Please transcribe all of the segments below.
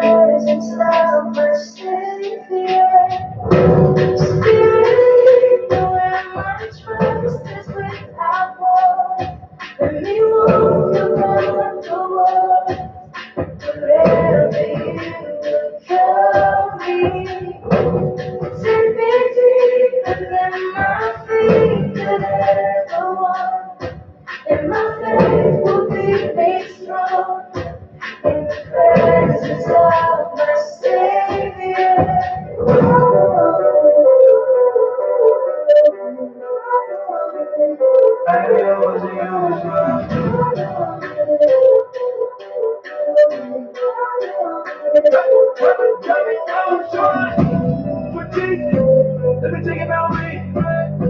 presence of my Savior. Spirit, where my trust is without war. Let me walk upon the water, wherever you will call me. Take me deeper than my feet could ever walk, and my faith will be made strong in the presence of my Savior. Let me tell you about me.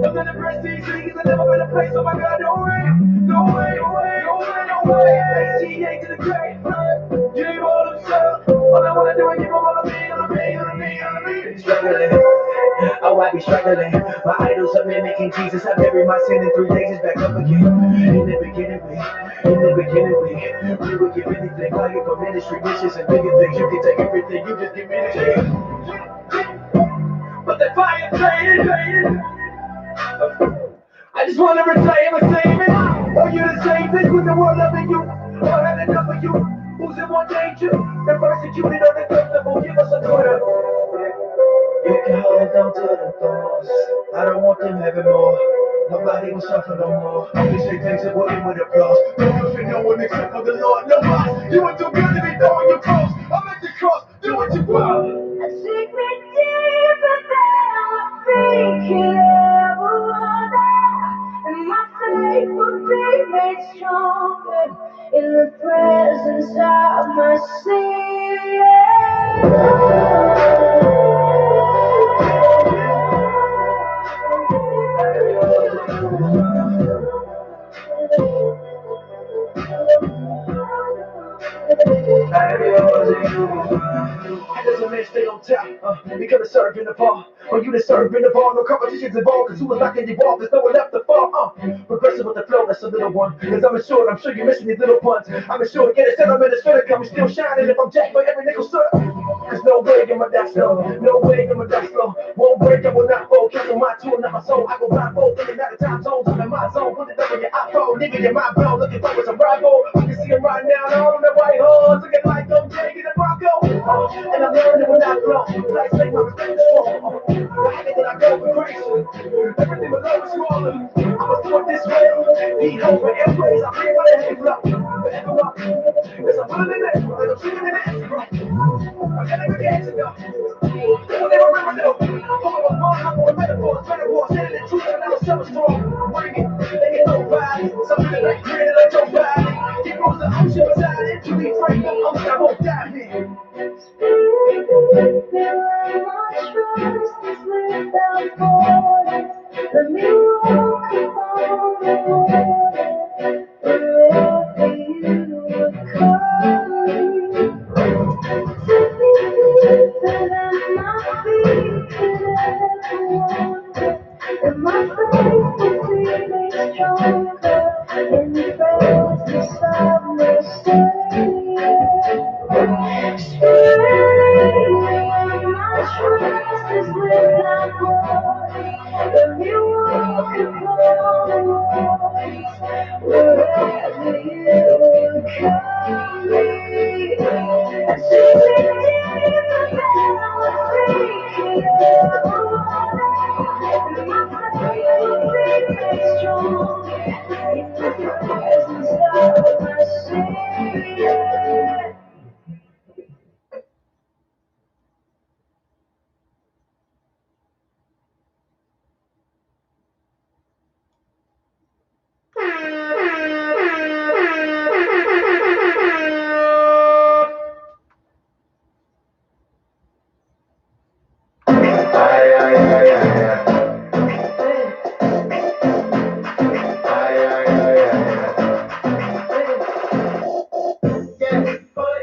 I'm in the prestige leagues. I've never been a place. Oh my God, no way, no way, no way, no way, no way. SGA to the grave. You ain't all himself. All I wanna do is give him all of me, all of me, all of me, all of me. Struggling. Oh, I be struggling. My idols are mimicking Jesus. I buried my sin in 3 days. It's back up again. In the beginning, we would give anything. Fighting for ministry, missions, and bigger things. You can take everything. You just give me the chance. But the fire faded. I just wanna reclaim a statement. Are you the same thing with the world loving you? Or had enough of you? Who's in more danger? The persecuted or the comfortable? Give us a quarter. You can hold on to the thoughts. I don't want them having more. Nobody will suffer no more. They say things that will end with applause. No one for no one except for the Lord. No loss. You were too good to be throwing your cross. I'm at the cross. Do what you want. Take me deeper than my feet could ever wander, and my faith will be made stronger in the presence of my There's a man stay on top, because of serving the ball. Or you to serve in the ball, no competitions involved, cause who was knocking the ball, there's no one left to fall, Progressive with the flow, that's a little one. Cause I'm sure you're missing these little puns. I'm sure, get it, sentiment is finna come, still shining if I'm jacked by every nickel cent. Cause no way am I that slow, no way am I that slow. Won't break, I will not fold, cancel my tool, not my soul. I go blindfold, thinking out of time zones, I'm in my zone. Put it up on your iPhone, nigga, in my bro, looking for some rival. I can see him right now, all on the white horse, looking like I'm taking the Bronco. And I'm learning when I flow, like say my respect is strong. The higher that I go with grace, everything below is smaller. I was born this way, be home for airways, I feel my head flow. Forever rock, cause I'm willing to let, like I'm shooting in the air, bro. I'm getting ready to answer, though. People never remember, though. Home of a bond, I'm on metaphors, saying the truth, and I was so strong. Bring it, they get no vibe, something like gritted like Joe Biden. He rose the ocean beside it, to be frank, the ocean, I won't die here. my trust is without borders. Let me walk upon the water, wherever you would call me. Take me deeper than my feet could ever wander, and my faith will be made stronger in the presence of my Savior. Spirit, where my trust is without borders. Let me walk upon the waters, wherever you will call me. And take me deeper than my feet could ever wander, and my faith will be made strong in the presence of my Savior.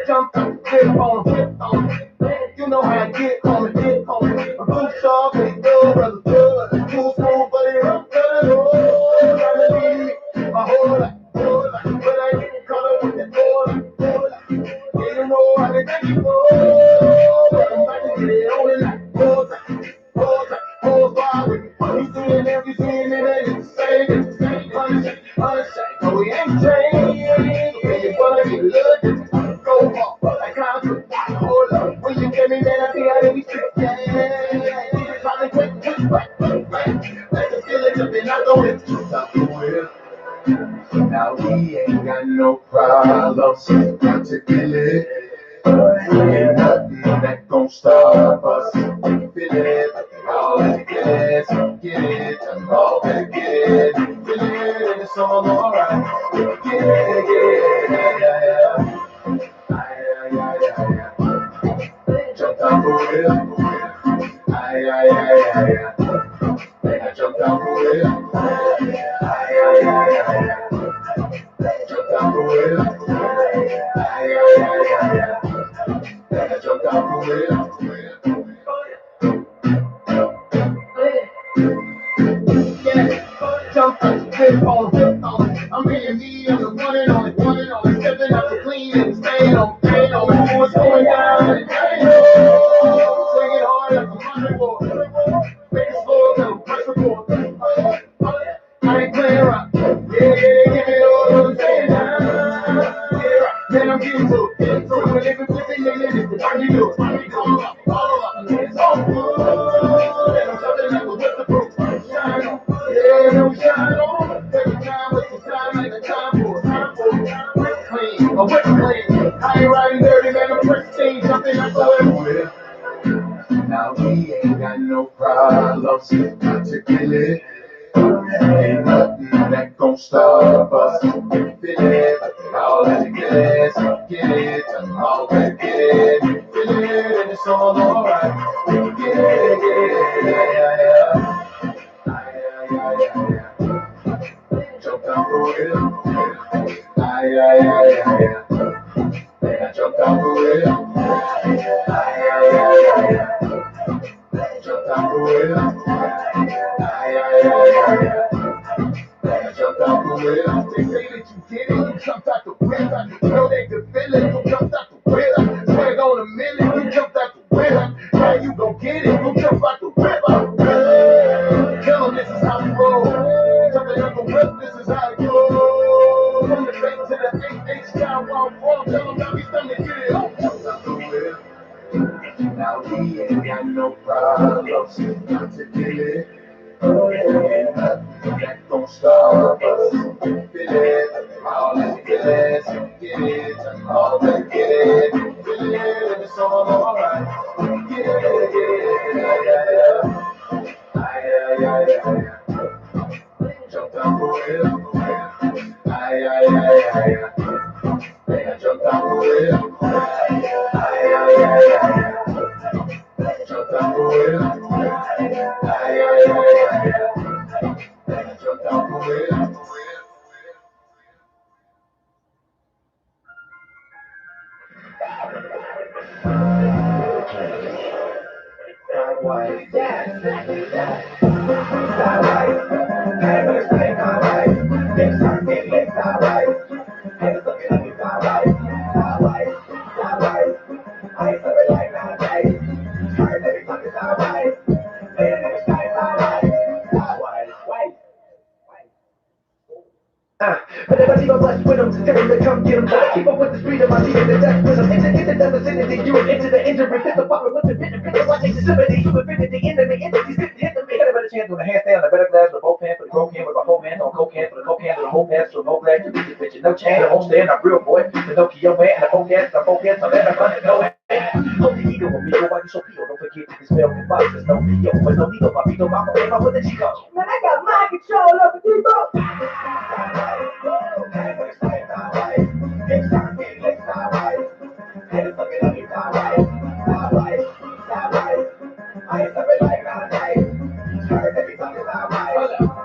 Jump, get on. You know how I get on it. A good song, pretty good, brother, good. Cool, smooth, but it up, trying to lead my whole life. But I ain't caught up with that whole life. You know how they think you go. you tell me that I be out of these streets, yeah. Probably quick, right. Let the feeling up and I go into stop the wheel. Now we ain't got no problems, got to feel it. Ain't nothing that gon' stop us. Feel it, all in it, so get it, I'm all gonna get it. Feel it, and it's all alright. Get it, yeah. Jump down for real. Ay, ay, ay, ay, ay. Then I jump down for real. Ay, ay, ay, ay, ay. Jump down for real. Ay, ay, ay, ay, ay. Then I jump down for real. Yeah, jump up, flip on. I'm being me, I'm the one and only, stepping up to clean and staying on, what's going down, and swing it hard like a hundred ball, make it slow, little press report. I ain't playing rock, yeah, give it all, I'm saying now. Then I'm getting to it, so when they been flipping, it's the time you do it. All up, it's all good, and I'm jumping up with the proof. Shine on, yeah, no shine on. Every time with the time, like a time for it. Clean, a wet clean. I ain't riding dirty, man, I'm pristine, jumping up the way. Now we ain't got no problems, got to kill it. Ain't nothing that gon' stop us. Feel it, all in the gas, get it, I'm all gonna get it. Feel it, and it's all alright. Get it, yeah. Ay, ay, ay, ay. Jump down for real. Ay, ay, ay, ay, ay. Then I jump down for real. Ay, ay, ay, ay, ay. Jump down for real. Ay, ay, ay, ay, ay. Jump out the wheel. They say that you did it, you jumped out the wheel. You know they can feel it, you jumped out the wheel. Swag on a minute, you jumped out the wheel. Now you gon' get it, you jump out the wheel. Tell them this is how we roll. Jumping out the whip, this is how it goes. From the back to the 8H style, while I'm wrong, tell them now we time to get it on. Jump out the wheel. Now we ain't got no problems, got to get it. Ain't nothing that gon' stop us. Feel it, all in the gas, get it, I'm all gonna get it. Feel it, and it's all alright. Get it, yeah. Ay, ay, ay, ay. Jump down for real. Ay, ay, ay, ay, ay. Then I jump down for real. Ay, ay, ay, ay. Jump down for real. Ay, ay, ay, ay. Then I jump down for real. Whenever I see my blessed with them, tell them to come get them. Keep up with the speed of my team and the death wisdom. Into the vicinity, you are into the injury. Fist the power with the vision. Fist the watching disability. You infinity, enemy, entities, hit them. Hit them a chance with a handstand, a better glass, with both hands for the broke hand, with my whole hand on coke hand, for the coke hand, with a whole pass, so no glass to beat this bitch. No chance, I won't stand, I'm real boy. Pinocchio man, and a focus, I'm better running, no way. Hold the ego, amigo, why you so pure? Don't forget to dispel the box, there's no ego, there's no ego, my ego, mama, if I with the Chico. Man, I got mind control over people.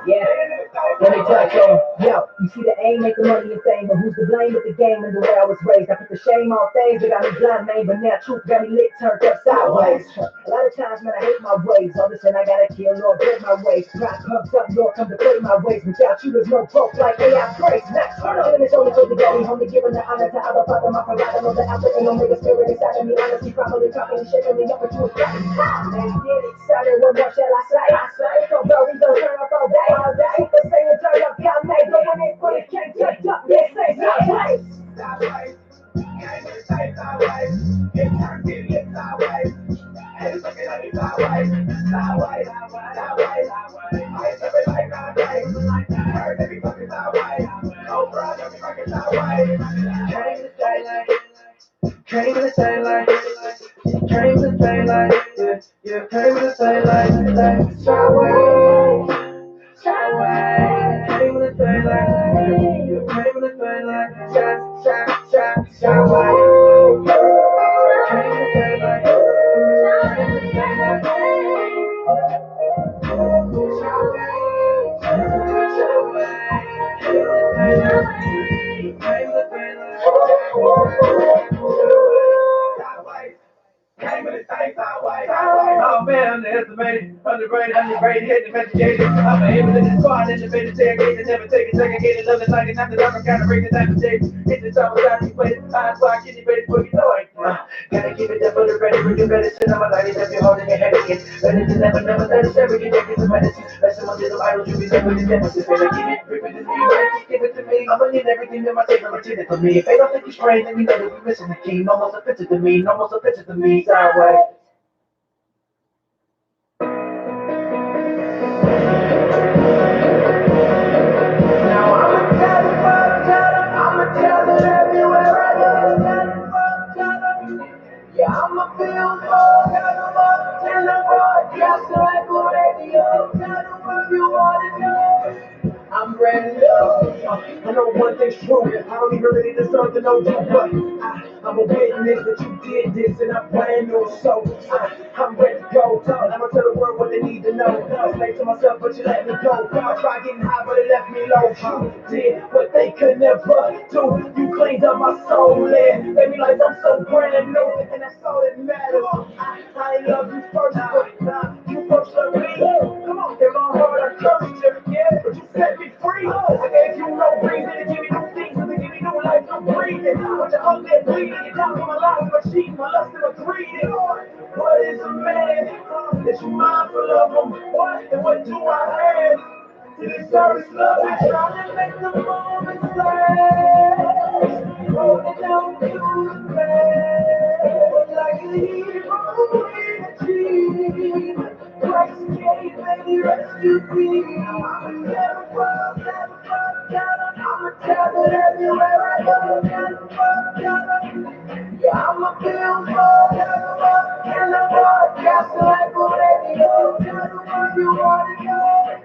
Yeah, let me tell you, yo, you see the aim, make the money and fame, but who's to blame with the game and the way I was raised? I put the shame on things that got me blind, man, but now truth got me lit, turned up sideways. A lot of times, man, I hate my ways, all this and I gotta kill, Lord, break my ways. Pride comes up, Lord, come to play my ways. Without you, there's no growth like AI praise. Next, enemies only told the daddy, homie, giving the honor to other father, my provider, know the Alpha and Omega spirit inside of me, honesty, properly talking, shaking me up into a crack. Let's get excited, what more shall I say? So, bro, we don't turn up all day, all day. The same turn up, y'all made, but when they put it, can't touch up, this ain't no place. Came to say like, came to say like, yeah, came to say like, sideways, sideways, came to say like, you came to say like, sideways, came to say like, oh man, underestimated, underrated, hit the investigated. I'm able to squad in the interrogated, never take a second, get another night, and after dark, I gotta bring the time of day. Hit the top without you playing, I clock, get you ready for you know it. Gotta keep it up for the ready, bring the medicine, I'm a light, if you're holding your head again. Better than never, never, let us ever get back into medicine. Lesson on little idols, you be never the deficit. Better get it, rip it to me, right? Just give it to me. I'ma need everything that my table intended for me. If they don't think you're strange, then you know that we're missing the key. No more offensive to me, no more offensive to me, sideways. Now I'ma tell the fuck, I'ma tell it everywhere I go. Tell the fuck, yeah, I'ma feel so, tell the fuck, tell the fuck, just like a radio. Tell the fuck you wanna know. I'm brand new. I know one thing's true. I don't even really deserve to know you, but I'm a witness that you did this, and I'm brand new. So I'm ready to go. I'ma tell the world what they need to know. I slave to myself, but you let me go. I tried getting high, but it left me low. You did what they could never do. You cleaned up my soul, and made me like I'm so brand new, and that's all that matters. I ain't love you first, but you first love me. Come on, in my heart I cursed you, yeah, but you set me free. I gave you no reason to give me new things, to give me new life, new breathing. But you're ugly and bleeding, you're down for my life, my cheating, my lust and my greed. What is a man that you mindful of him? What and what do I have to deserve his love? I'm trying to make the moment last, holding on to the past, like a hero in a dream. Christ came and he rescued me. I'ma never fall, never fall down. I'ma tell it everywhere I go. Never fall down. Yeah, I'ma feel so, never fall, in the broadcast like a radio. Tell the world you wanna know.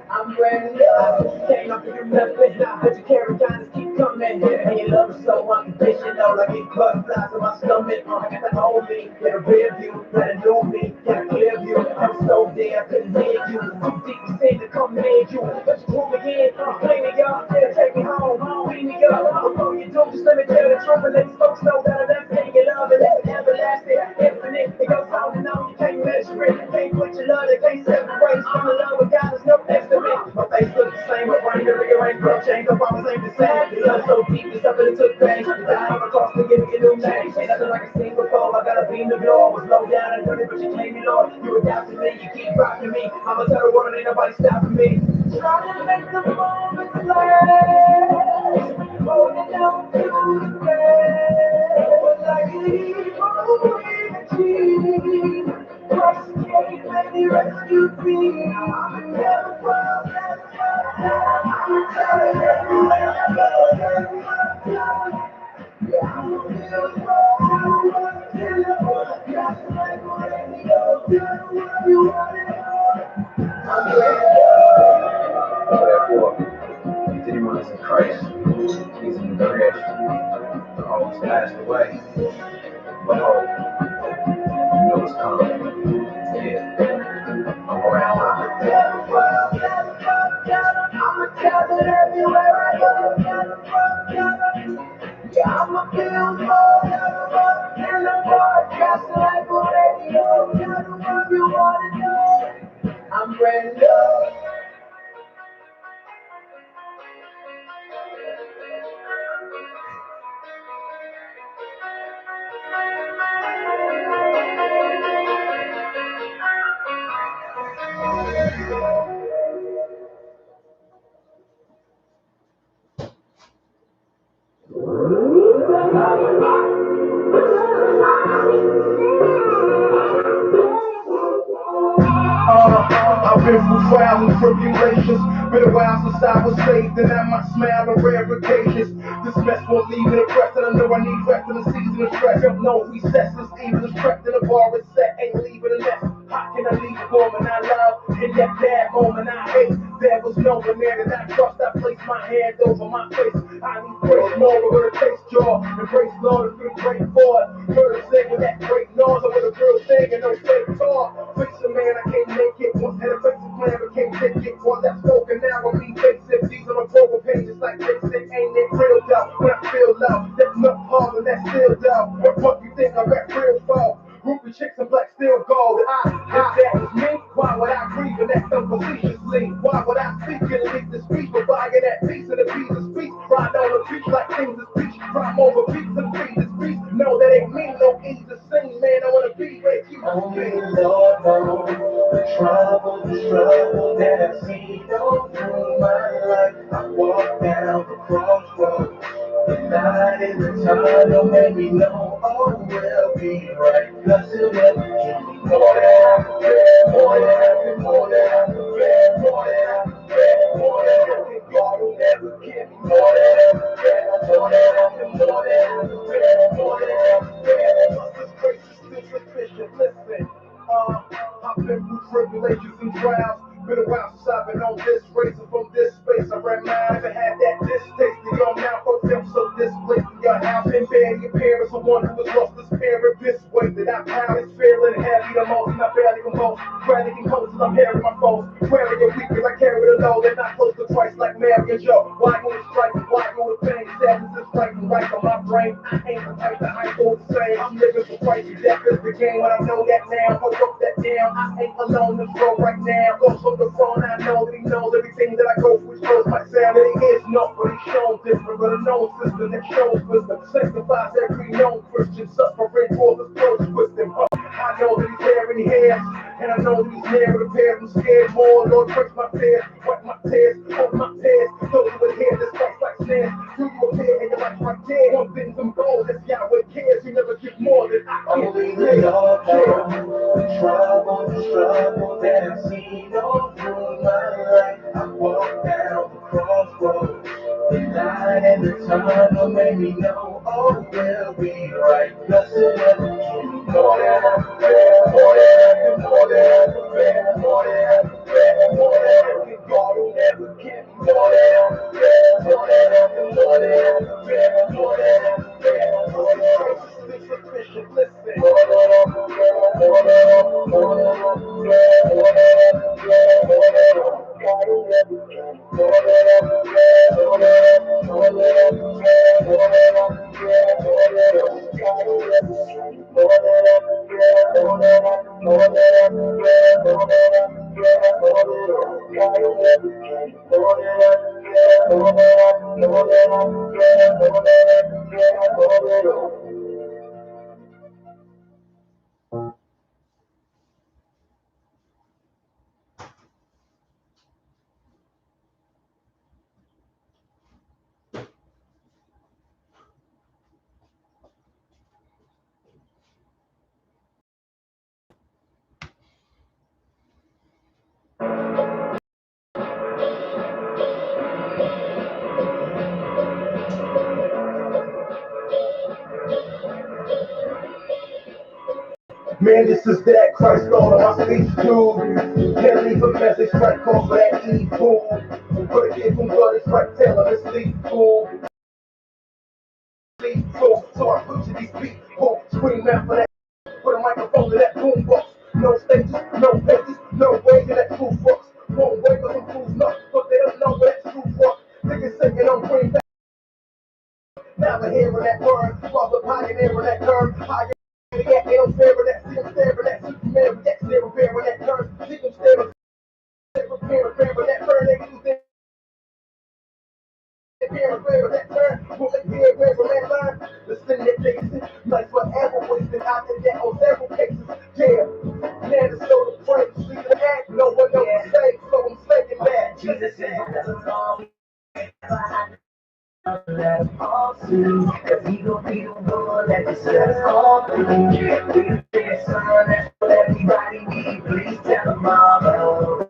I'm brand new. Came up to do nothing, but you carry kindness keep coming. And your love is so unconditional, like it butterflies in my stomach. I got the old me, get a rear view, got a new me, got a clear view. I'm so there, I couldn't hear you. Too deep to say to come near you. But you pull me in, play me up, yeah, take me home, clean me up. Before you do, just let me tell the truth and let these folks know that I'm everything you love and it's everlasting, infinite. It goes on and on, you can't measure it. Can't put your love, they can't separate. From the love of God, there's no estimate. My face looks the same, my brain never rearranged, bro. Change, no promise ain't the same. The love so deep, it's something that took pain. You died on the cross to give me a new name. Ain't nothing like I seen before. I got a beam to blow. I was low down and dirty, but you clean me, Lord. You adapted me, you keep rocking me. I'ma tell the world ain't nobody stopping me. Trying to make the moment last, holding on to the past, like a hero in a dream. Christ came and he rescued me. I'ma never fall, never fall down. I'ma tell it everywhere I go, never fall down. Yeah, I'ma feel so, I'ma tell the world, just like a radio. Tell the world you want it all. I'm ready. Therefore, if anyone is in Christ, he's a new creation. The old has passed away. Behold, you know it's coming. Yeah, I'm around. I'ma tell it everywhere I go. Yeah, I'ma feel more in the broadcast like a radio. Tell the world you wanna know. I'm brand new. been through trials and tribulations. Been a while since I was saved, and I might smile on rare occasions. This mess won't leave me depressed, and I know I need rest in the season of stress. Have no recesses, even is trapped in a bar is set, ain't leaving a nest. How can I leave a woman I love in that bad moment I hate? There was no one there that I trust. I placed my hand over my face. I need grace more, but with a taste jaw. Embrace Lord and feel great for it. Heard him sing with that great noise, I with a real thing and no fake talk. Face a man, I can't make it. Once had a basic plan, but can't take it. One that's spoken now, I mean basic. These are my program pages like basic. Ain't it real doubt? When I feel loud, that's not hard and that's still doubt. What you think I got real for? Ruby chicks and black steel gold. If that was me, why would I grieve and act so facetiously? Why would I speak and leave the speech for buying that piece of the piece of speech? Ride on the beach like things is peach. Crime over beats and feed the speech. No, that ain't me, no easy to sing, man. I wanna be where you Only the Lord knows the struggle that I've seen all through my life. I walk down the crossroads. The light in the tunnel made me know all will be right. Cause he'll never give me more than I can bear, more than I can, more than I can bear, more than I can bear, more than I can. God will never give me more than I can bear, more than I can, more than I can bear, more than I can bear. This grace is still sufficient. Listen, I've been through tribulations and trials. Been a while since I've been on this race, and from this space I ran mine. Never had that distaste in your mouth, or felt so displaced in your house. Been bad, your parents, the one who was lost his parent. This way that I found is feeling heavy the most, and I barely compose. Barely can close till I'm hearing my foes. Wearing your weak as I carry the load, and not close to Christ like Mary and Joe. Why go to strike? Why go to pain? Sadness is right and right on my brain. I ain't the type that I ain't go the same. I'm living for Christ, death is the game. When I know that now, I wrote that down. I ain't alone in this road right now. Go from the phone, I know that he knows everything that I go through. Shows my sound, and he is not, but he's shown different. But a known system that shows wisdom, sanctifies every known Christian suffering for the close with him. I know that he's there and he has, and I know that he's near the pair. I'm scared more, Lord, break my fears, wipe my tears, hold my tears. Those who would hear this fight like snares, do you appear and your life right there? One thing's some gold, that's Yahweh cares. You never give more than I can. Only the Lord knows the struggle that I've seen all through my life. I walk down the crossroads. The light in the tunnel made me know all will be right. Cause he'll never give me more than I can bear, more than I can, more than I can bear, more than I can bear, more than I can. God will never give me more than I can bear, more than I can, more than I can bear, more than I can bear. His grace is still sufficient. Listen. Man, this is that Christ all on my feet, dude. Can't leave a message right off of that evil. But a kid from blood is right, tell him it's lethal. So I preach to these people, scream out for that. Put a microphone to that boombox. No stages, no pages, no way to that true fucks. Won't wait for some fools nuts, but they don't know where that true fuck. Niggas saying I'm green back. Never hearing that word, while the pioneer that curve. Yeah, they don't stare at that, see them staring at Superman, react, they're repairing that curve. See them staring, repairing that burn, they use their repairing that turn. Will they be aware from that line? The sin that they see, like forever wasted out in that on several cases. Yeah, man, it's so the praise, see the act, no one knows the same, so I'm saying that. Jesus is let us all see, cause he gon' be the one that can set us all free. We the best son, that's what everybody need. Please tell them all.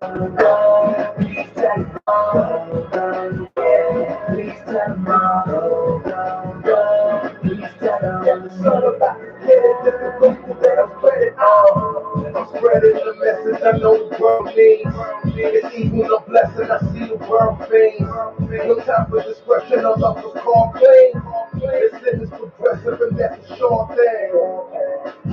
spreading the message I know the world needs. It's evil a blessing, I see the world fades. No time for discretion, no love was called clean. The sin is progressive and that's a sure thing.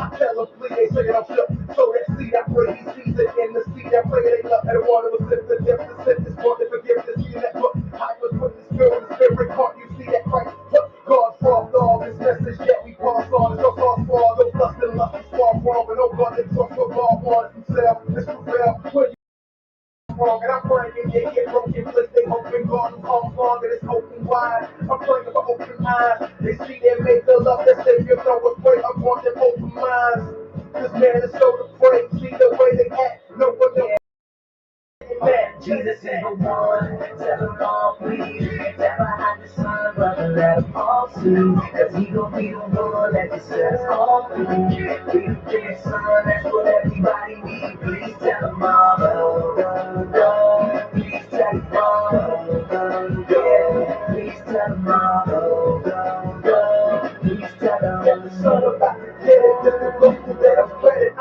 I tell them please, they say I'm shook. So that seed I pray he sees it in the seed I pray they love. And one of us live the depth to sit this morning, forgive this, see that book. I was put the spirit caught, you see that Christ took God from all this message that we pass on. It's just our small, those lust and lust is far wrong. But no God that talks for God wants himself. It's prevail. When you wrong, and I'm praying they get broken, place they open God who comes long and it's open wide. I'm praying for open eyes. They see they make the love that Savior know what's great. I want them open minds. This man is so afraid, see the way they act. No one knows. Jesus is the one, tell them all please. Never hide the sun, brother, let them all see. Cause he gon' be the one that can set us all free. Be the big son, that's what everybody needs. Please tell them all, please tell them all, yeah. Please tell them all, please tell them. Get the son about to get it, just the gospel that I'm spreading.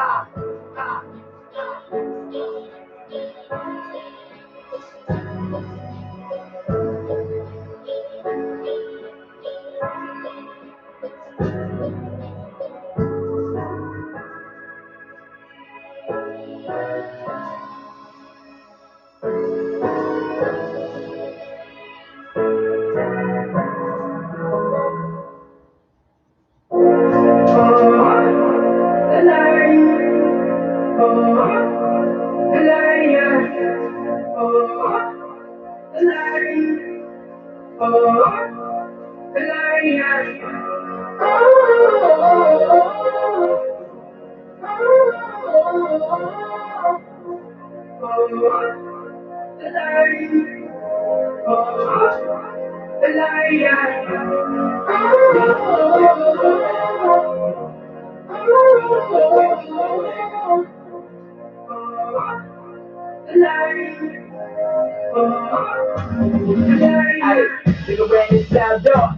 Nigga ran inside dark,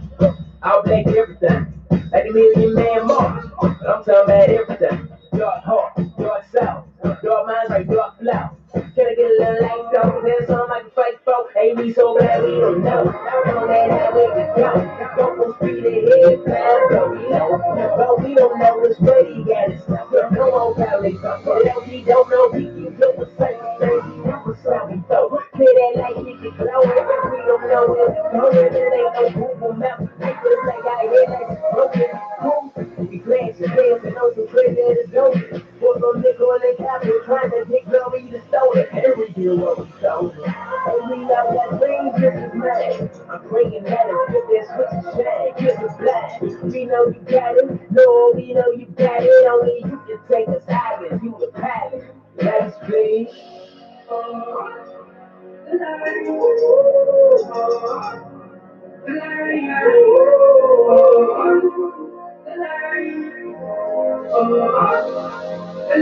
I'll black everything. Like a million man march, but I'm talking about everything. Dark heart, dark south, dark minds like dark clouds. Can I get a little light though? There's something I can fight for. Ain't me so bad we don't know. Come on, man, how we can go. Don't go speed ahead, man, but we know. But we don't know which way he got it. So no more Cali. But else he don't know, he can do the same thing. Never saw me though. Clear that light, he can glow it. We don't know where we going. It ain't no Google map. They just like I hear like it's broken. Boom. He glad you dance and know some crazy to go. For some nickel and capital trying to take glory to stole it. And we do what we stole. And we know that dream just is mine. I'm praying that it's good that switch and shine. Give us blind. We know you got it. No, we know you got it. Only you can take us higher. You the pilot. Lights, please.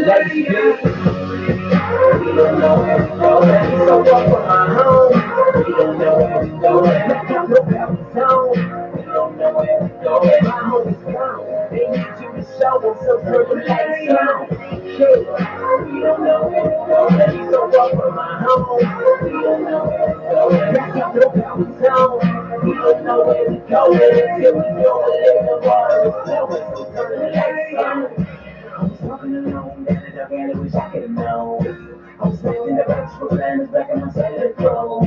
Lights, please. We don't know where we go. We so far from our home. We don't know where we go. Back out no power zone. We don't know where we go. My home is gone. They need you to show them, so turn the lights on. Yeah. We don't know where we go. We so far from our home. We don't know where we go. Back out no power zone. We don't know where we go. Until we go and live the water. So turn the lights on. I was walking alone, down in the valley, wish I could've known. I was living the rocks for planners back in my cellular phone.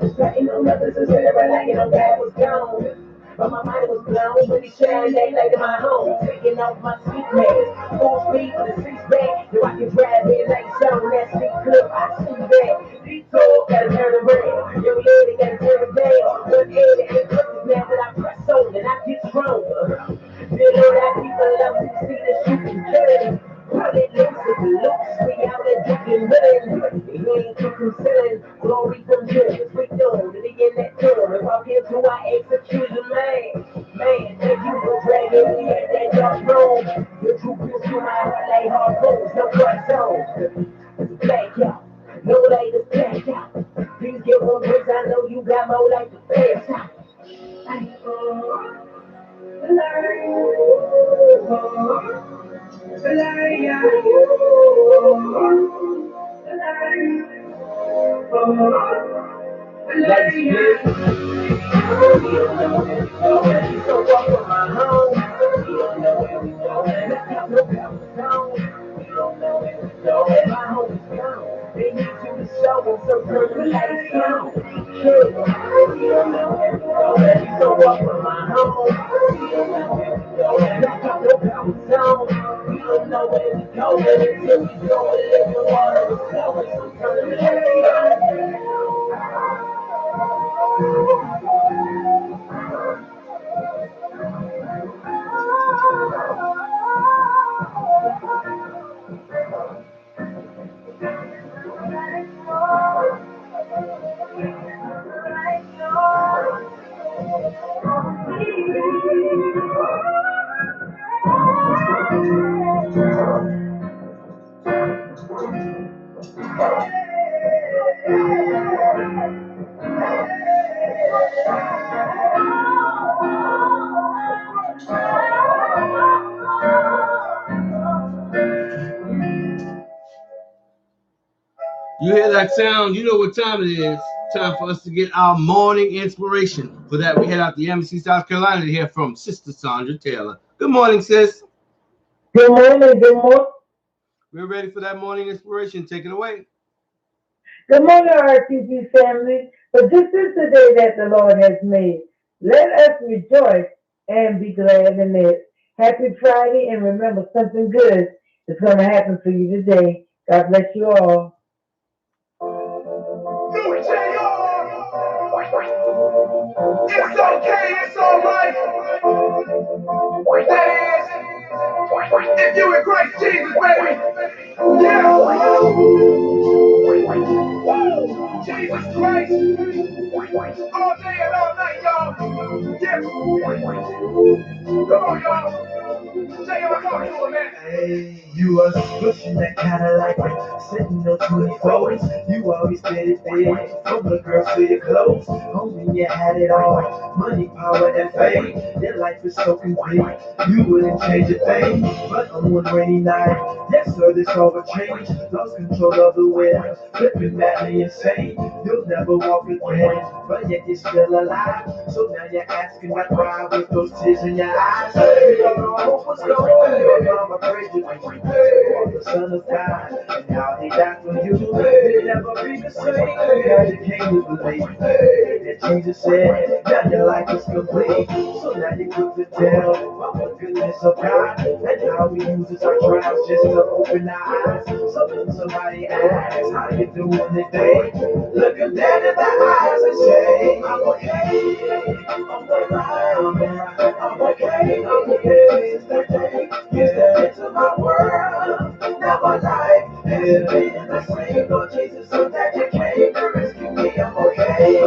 Was plotting on others and celebrating on God was gone. But my mind was blown when he shined that light in my home. Taking off my seat mask, full speed with a six back. So I can drive it like something that sneak clip. I see that. Detour, gotta turn around. Yo, lady, gotta turn it down. 180 ain't perfect now, but I press on and I get stronger. Feel that people love to see the shooting turn. Put it loose if it looks we out there drinking men. He ain't too concerned. Glory from Jesus, we know that he in that tomb. If I'm here to I execute the man, thank you for dragging me in that dark room. Your truth is to my heart like harpoons, no cut zones. Black out, no light is black out. Please give them grace, I know you got more like the best. Ladies, we don't know where we going. So walk on my home. We don't know where we going. Let's have no power zone. We don't know where we going. My home is gone. They need you to show them so perfect how it's gone. We don't know where we going. So walk on my home. We don't know where we going. Let's have no power zone. We don't know where we going. Until we go and live in water is flowing. So turn the head You hear that sound? You know what time it is. Time for us to get our morning inspiration. For that, we head out to Embassy, South Carolina to hear from Sister Sandra Taylor. Good morning, sis. Good morning, good morning. We're ready for that morning inspiration. Take it away. Good morning, RPP family. For this is the day that the Lord has made. Let us rejoice and be glad in it. Happy Friday, and remember something good is going to happen for you today. God bless you all. It's okay, it's alright. That is, if you in Christ Jesus, baby. Yeah. Jesus Christ. All day and all night, y'all. Yeah. Come on, y'all. Say y'all talk to him, man. Hey, you was pushing that kind of like sitting on 24s. You always did it big. From the girls to your clothes. Homie, you had it all. Money, power, and fame. Your life is so complete. You wouldn't change a thing. But on one rainy night, yes, sir, this all would change. Lost control of the wind. Flipping madly insane. You'll never walk again. But yet you're still alive. So now you're asking like why with those tears in your eyes. You don't know hope was gone. Your mama prayed you when she prayed. The son of God. And now he died for you. You'll never be the same. Because you came to believe that Jesus said that your life is complete. So now you're quick to tell about the goodness of God and how he uses our trials just to open our eyes. So when somebody asks how you doing today, look them dead in the eyes and say, I'm okay, I'm alright, I'm okay, I'm okay. Since that day you stepped into my world, now my life has been the same. Lord Jesus, so that you came to rescue me. I'm okay,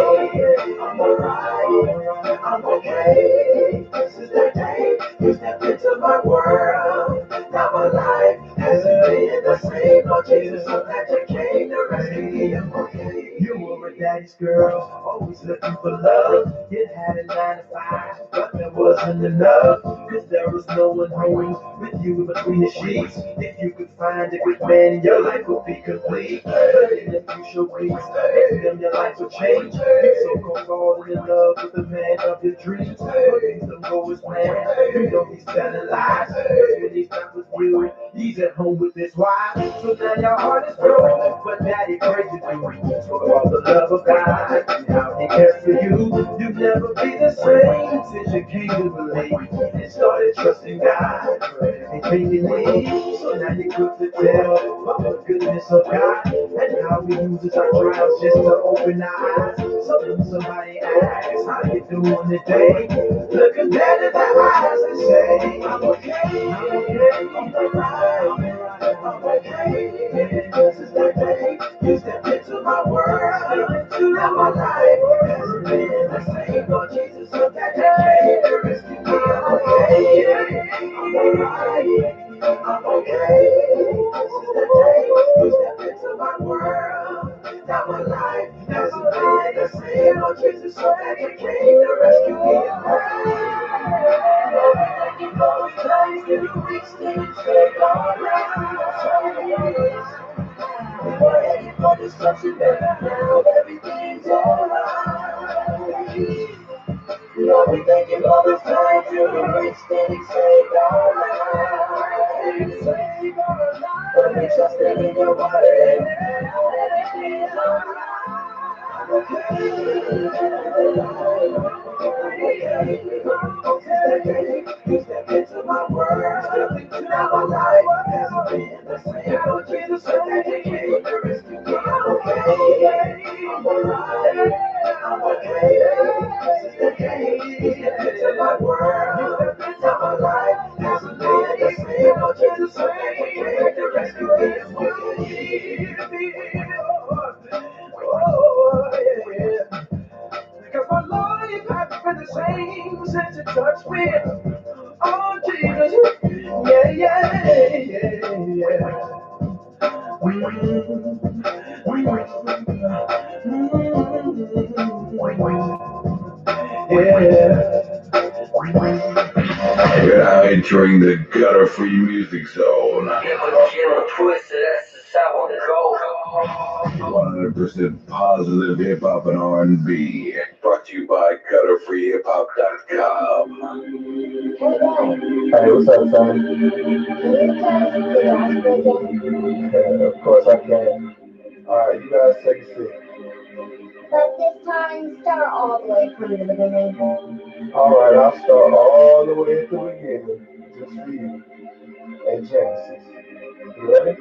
I'm alright, I'm okay. Since that day you stepped into my world, now my life hasn't been the same. Lord Jesus, so that you came to rescue me. I'm okay. You were a daddy's girl, always looking for love. You had a 9 to 5, but that wasn't enough. Cause there was no one home with you in between the sheets. If you could find a good man, your life would be complete. But in the future weeks, then your life would change. You so-called falling in love with the man of your dreams. But things don't go as planned. You know he's telling lies. Cause when he's not with you, he's at home with his wife. So now your heart is broken, but daddy prays with you. For all the love of God and how he cares for you. You'll never be the same since you came to believe and started trusting God for everything you need. So now you're quick to tell about the goodness of God and how he uses our trials just to open our eyes. So when somebody asks how you doing today, look them dead in the eyes and say, I'm okay, I'm okay, I'm alright, I'm okay. And since that day you stepped into my world, now my life has been the same. Lord Jesus, so that you came to rescue me. I'm okay, I'm alright, I'm okay. Since that day you stepped into my world, now my life hasn't been the same. Lord Jesus, so that you came to rescue me. I'm okay. Lord, thank you for the times you reached in and saved our lives. destruction, and now everything's alright. Lord, we thank you for this time to reach, then He saved our lives. But we trusted in your word, and now everything's alright. You step into my world, step into my life. Hasn't been the same. Lord Jesus, I thank you for the rescue. I'm okay. I'm alright. I'm okay. This is the game. You step into my world, you step into my life. Hasn't been the same. Lord Jesus, I thank you for the rescue. I'm okay. Oh, yeah. Because my life hasn't been the same since it touched me. Oh, Jesus. Yeah, yeah, yeah. You're now entering the gutter-free music zone. Get twisted, that's just how it goes. 100% positive hip-hop and R&B. Brought to you by gutterfreehiphop.com. Hey, what's up, Tony? Of course I can. Alright, you guys take a seat. But this time, start all the way from the beginning. Alright, I'll start all the way at the beginning. Just for you. At Genesis. You ready?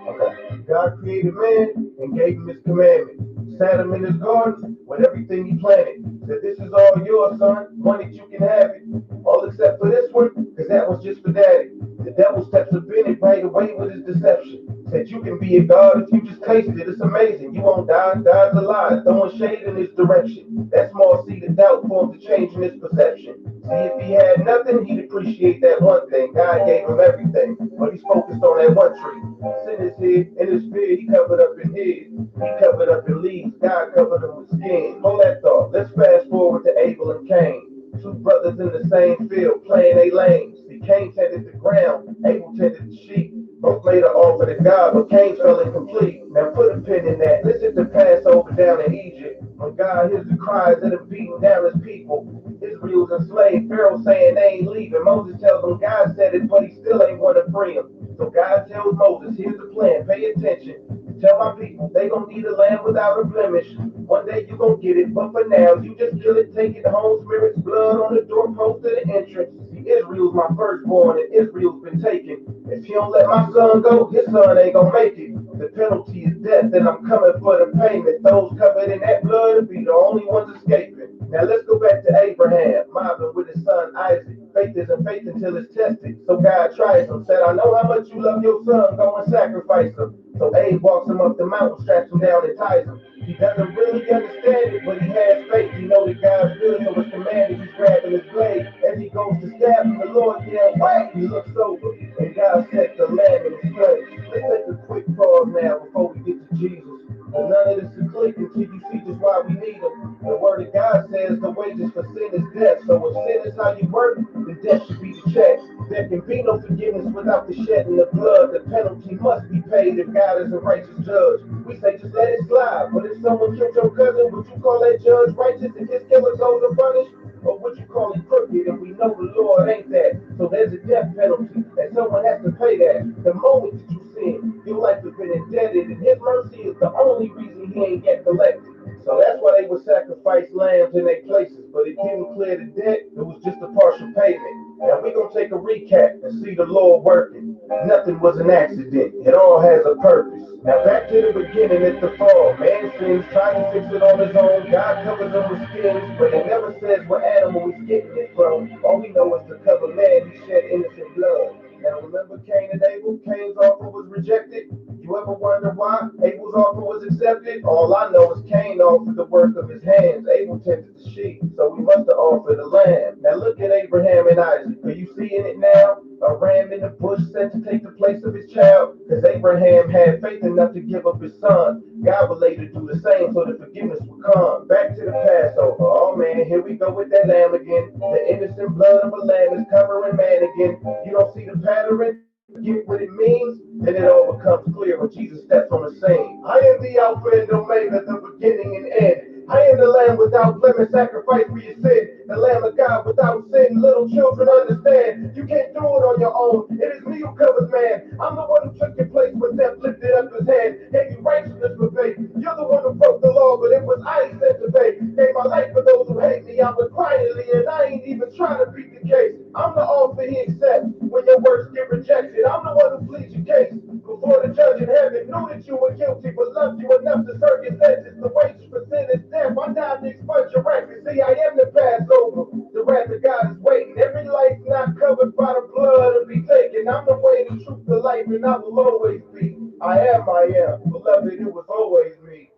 Okay. God created man and gave him his commandment. Sat him in his garden with everything he planted. Said, this is all yours, son. One that you can have it. All except for this one, because that was just for daddy. The devil steps up in it right away with his deception. Said you can be a god if you just taste it. It's amazing. You won't die. God's alive. Throwing shade in his direction. That small seed of doubt forms a change in his perception. See, if he had nothing, he'd appreciate that one thing. God gave him everything. But he's focused on that one tree. Sin is hid, and his fear he covered up in his. He covered up in leaves. God covered him with skin. Hold that thought. Let's fast forward to Abel and Cain. Two brothers in the same field, playing their lanes. See, Cain tended the ground, Abel tended the sheep. Both made an offer to God, but Cain fell incomplete. Now put a pin in that. This is the Passover down in Egypt. When God hears the cries that are beating down his people. Israel's enslaved. Pharaoh saying they ain't leaving. Moses tells them God said it, but he still ain't want to free them. So God tells Moses, here's the plan. Pay attention. Tell my people they gon' need a lamb without a blemish. One day you gon' get it, but for now you just kill it, take it home. Spirit's blood on the doorpost of the entrance. See, Israel's my firstborn, and Israel's been taken. If you don't let my son go, his son ain't gon' make it. The penalty is death, and I'm coming for the payment. Those covered in that blood will be the only ones escaping. Now let's go back to Abraham, mobbing with his son Isaac. Faith isn't faith until it's tested. So God tries him, said, I know how much you love your son, go and sacrifice him. So Abe walks him up the mountain, straps him down and ties him. He doesn't really understand it, but he has faith. He knows that God's good, so it's commanded. He's grabbing his blade. As he goes to stab him, the Lord yells, wait! He looks over, and God sets the lamb in his place. Let's take a quick pause now before we get to Jesus. And none of this is click until you see just why we need him. The word of God says the wages for sin is death. So if sin is how you work, then death should be the check. There can be no forgiveness without the shedding of blood. The penalty must be paid if God is a righteous judge. We say just let it slide. But if someone killed your cousin, would you call that judge righteous if his killer goes unpunished? Or would you call it crooked? And we know the Lord ain't that. So there's a death penalty, and someone has to pay that. The moment that you sin, your life has been indebted, and his mercy is the only reason he ain't get collected. So that's why they would sacrifice lambs in their places, but it didn't clear the debt, it was just a partial payment. Now we're going to take a recap and see the Lord working. Nothing was an accident, it all has a purpose. Now back to the beginning at the fall. Man sins, trying to fix it on his own. God covers them with skins, but it never says what animal he's getting it from. All we know is to cover man, he shed innocent blood. Now remember Cain and Abel? Cain's offer was rejected. You ever wonder why Abel's offer was accepted? All I know is Cain offered the work of his hands. Abel tended the sheep, so we must have offered a lamb. Now look at Abraham and Isaac. Are you seeing it now? A ram in the bush sent to take the place of his child? Because Abraham had faith enough to give up his son. God will later do the same so the forgiveness will come. Back to the Passover. Oh man, here we go with that lamb again. The innocent blood of a lamb is covering man again. You don't see the pattern? Get what it means, then it all becomes clearer. when Jesus steps on the scene. I am the Alpha and Omega, the beginning and end. I am the Lamb without blemish, sacrifice for your sin. The Lamb of God without sin. Little children understand. You can't do it on your own. It is me who covers man. I'm the one who took your place when death lifted up his hand. Gave you righteousness for faith. You're the one who broke the law, but it was I who sent the faith. Gave my life for those who hate me. I was quietly, and I ain't even trying to beat the case. I'm the offer he accepts when your words get rejected. I'm the one who pleads your case before the judge in heaven. Knew that you were guilty, but loved you enough to serve your sentence. The wages for sin is death. I died to expunge your record. See, I am the Passover. The wrath of God is waiting. Every life not covered by the blood will be taken. I'm the way, the truth, the life, and I will always be. I am. Beloved, it was always me.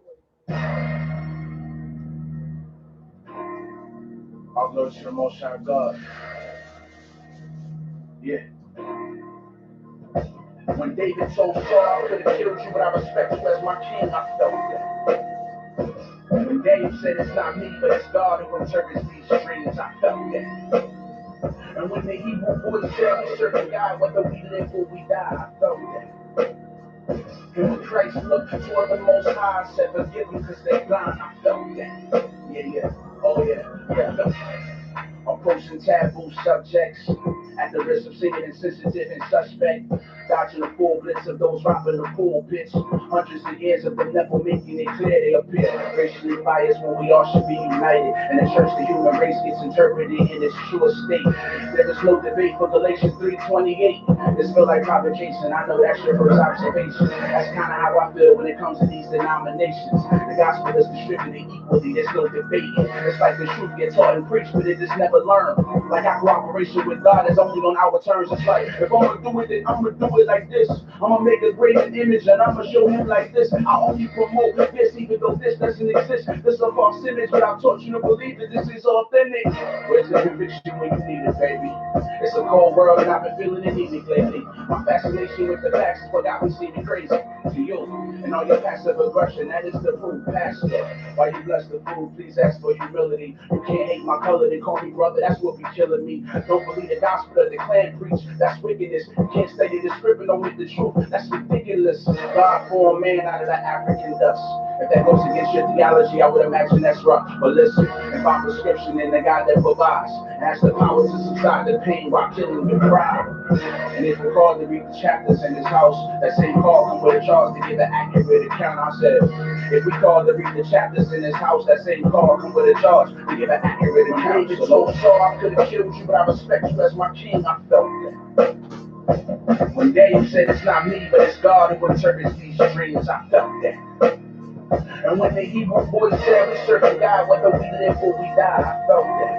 I'll go to the Most High God. Yeah. When David told Saul, I could have killed you, but I respect you as my king, I felt that. When Dave said it's not me, but it's God who interprets these dreams, I felt that. And when the Hebrew boy said we serve a God, whether we live or we die, I felt that. And when Christ looked toward the Most High, said forgive them because they're blind, I felt that. Yeah. Oh yeah, I felt that. Approaching taboo subjects at the risk of seeming insensitive and suspect. Dodging the full blitz of those robbing the pulpits. Hundreds of years of the never making it clear they appear racially biased when we all should be united. And the church, the human race gets interpreted in its truest state. There is no debate for Galatians 3:28. This feel like provocation. I know that's your first observation. That's kind of how I feel when it comes to these denominations. The gospel is distributed equally. There's no debating. It's like the truth gets taught and preached, but it just never learned. Like our cooperation with God is only on our terms. It's like if I'm gonna do it, then I'm gonna do it like this. I'm gonna make a greater image and I'm gonna show him like this. I only promote this, even though this doesn't exist. This is a false image, but I've taught you to believe that this is authentic. Where's the conviction when you need it, baby? It's a cold world and I've been feeling anemic lately. My fascination with the facts is what got me seeming crazy to you. And all your passive aggression, that is the proof, pastor. While you bless the food, please ask for humility. You can't hate my color, then call me brother, that's what be killing me. Don't believe the gospel that the Klan preach, that's wickedness. You can't study the script and don't hit the truth, that's ridiculous. God formed man out of the African dust. If that goes against your theology, I would imagine that's rough. But listen, if I'm prescription, then the God that provides has the power to subside the pain while killing your pride. And if we're called to read the chapters in this house, that same call come with a charge to give an accurate account. I said, if we called to read the chapters in this house, that same call come with a charge to give an accurate account. David told Saul, I could have killed you, but I respect you as my king. I felt that. When Dave said it's not me, but it's God who interprets these dreams, I felt that. And when the Hebrew boy said we serve a God, whether we live or we die, I felt that.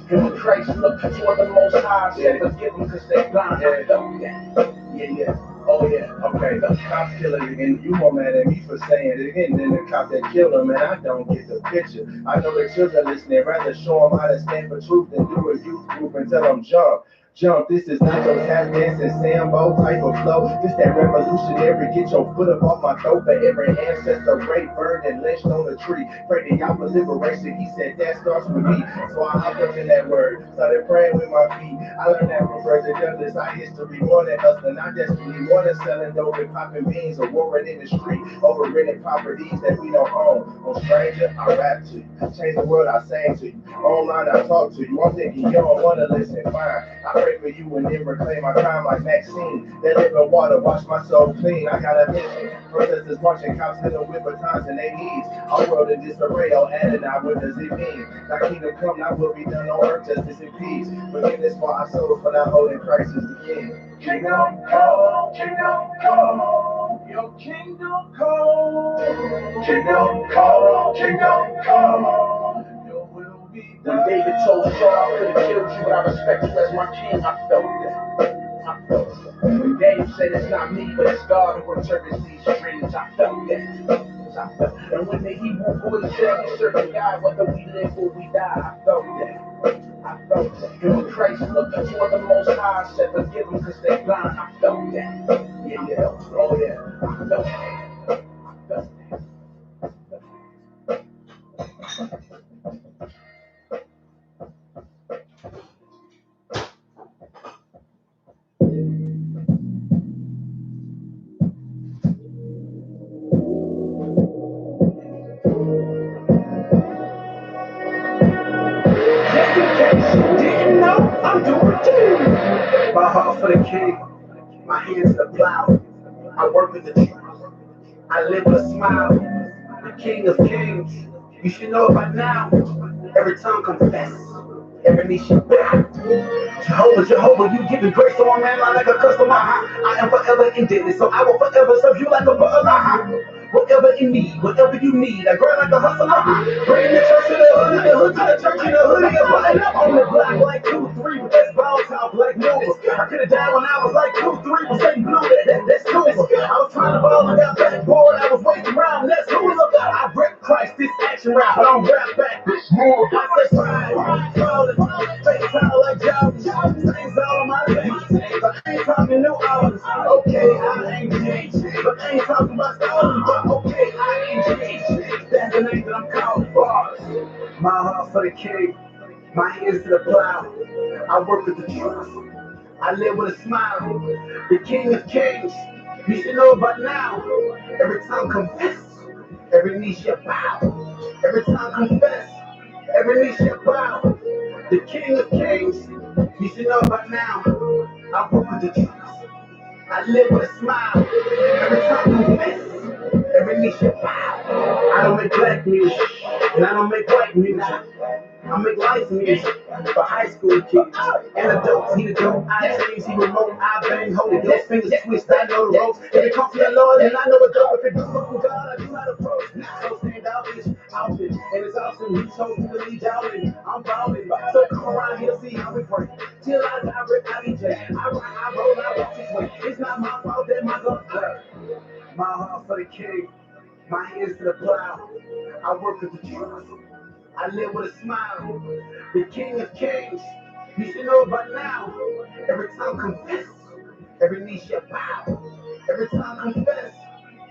And when Christ looked toward the Most High, said forgive them because they're blind, I felt that. Yeah. Oh yeah, okay, the cop killer, and you more mad at me for saying it again than the cop that killed him, and I don't get the picture. I know the children listening, rather show them how to stand for truth than do a youth group and tell them jump, this is not your tap dancing Sambo type of flow. This that revolutionary, get your foot up off my throat for every ancestor raped, burned, and lynched on the tree. Pray to y'all for liberation, he said that starts with me. So I hopped up in that word, started praying with my feet. I learned that from Brother Douglas, our history, more than hustling, not destiny, more than selling dope and popping beans or warring in the street over rented properties that we don't own. On stranger, I rap to you, change the world, I sing to you. Online, I talk to you. I'm thinking you don't wanna listen, fine. I pray for you and then reclaim my time like Maxine. That live in water, wash my soul clean. I got a mission. Protesters marching, cops hit them with batons and they knees. Our world in disarray, oh Adonai, what does it mean? Thy kingdom come, thy will be done on earth, justice and peace. Forgiveness for our souls, for not holding Christ as the King. Kingdom come, your kingdom come. Kingdom come, your will be done. When David told Saul, I could have killed you, but I respect you as my king, I felt that. When Dave said it's not me, but it's God who interprets these dreams, I felt that. And when the Hebrew boy said we serve a God, whether we live or we die, I felt that. And when Christ looked toward the Most High, said forgive them because they're blind, I felt that. Yeah, oh yeah, I felt that. I felt for the king, my hands to the plow. I work with the truth. I live with a smile. The King of Kings. You should know it by now. Every tongue confess. Every knee shall bow. Jehovah, Jehovah, you giving grace on man like a customer. I am forever indebted, so I will forever serve you like a butler. Whatever in need, whatever you need, I grind like a hustler. Bring the church to the hood, the hood to the church, and the hoodie and putting up on the block like 2-3 with this bounce out like Nova. I could have died when I was like 2-3 with St. Blue, that's Cuba. I was trying to ball and got backboard, I was wasting around, that's hula. I rap Christ, this action rap, but I'm rap back. I say pride, falling, fake time like Jones. Things all on my face, but I ain't talking new artists. Okay, I ain't changed, but I ain't talking about stories. But okay, I ain't changed. That's the name that I'm calling bars. My heart for the king, my hands to the plow. I work with the truth. I live with a smile. The King of Kings, you should know about now. Every time confess, every knee shall bow. Every time confess, every knee shall bow. The King of Kings, you should know about now. I work with the truth. I live with a smile. Every time confess, every knee shall bow. I don't make black music, and I don't make white music. I make life music for high school kids and adults. He the dope, I change, he remote, I bang, hold it, those fingers twist, I know the ropes. If it comes from the Lord, then I know it's dope. If it comes from God, I do not approach. So stand out, outfit, and it's awesome. He told me to lead out and I'm bowing. So come around here, see how we pray. Till I die, rip I DJ. I ride, I roll, I walk this way. It's not my fault that my God pray. My heart for the king, my hands to the plow. I work with the truth. I live with a smile. The King of Kings, you should know by now. Every time confess, every knee shall bow. Every time confess,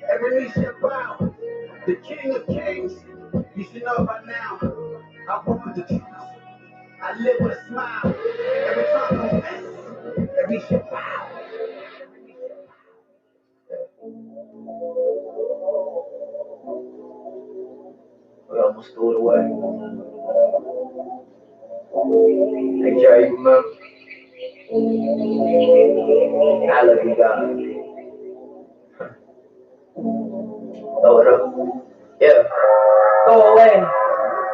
every knee shall bow. The King of Kings, you should know by now. I walk with the truth. I live with a smile. Every time confess, every knee shall bow. We almost threw it away. Hey Jerry, you remember? I love you, God. Throw it up. Yeah. Go away.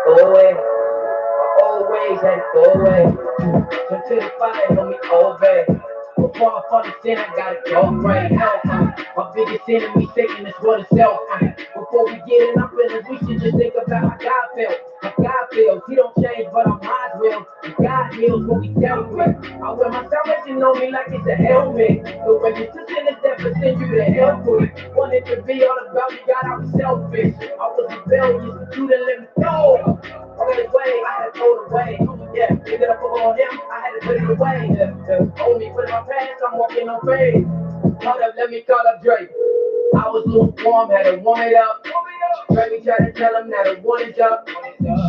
Go away. My old ways had to go away. Turn to the fire, homie, obey. Before I fall in sin, I gotta go pray. Help. My biggest enemy, Satan, is for the self. Before we get in our feelings, we should just think about how God felt. How God feels. He don't change, but our minds will. And God heals what we dealt with. I wear my salvation on me like it's a helmet. The way you took in the death and send you to hell quick. Wanted to be all about me, God, I was selfish. I was rebellious, but you didn't let me go. Throw it away, I had to throw it away. Yeah, pick it up on him, I had to put it away. Hold me, put in my pants, I'm walking on faith. Hold up, let me call up Drake. I was lukewarm, had to warm it up. Drake tried to tell him now the one is up.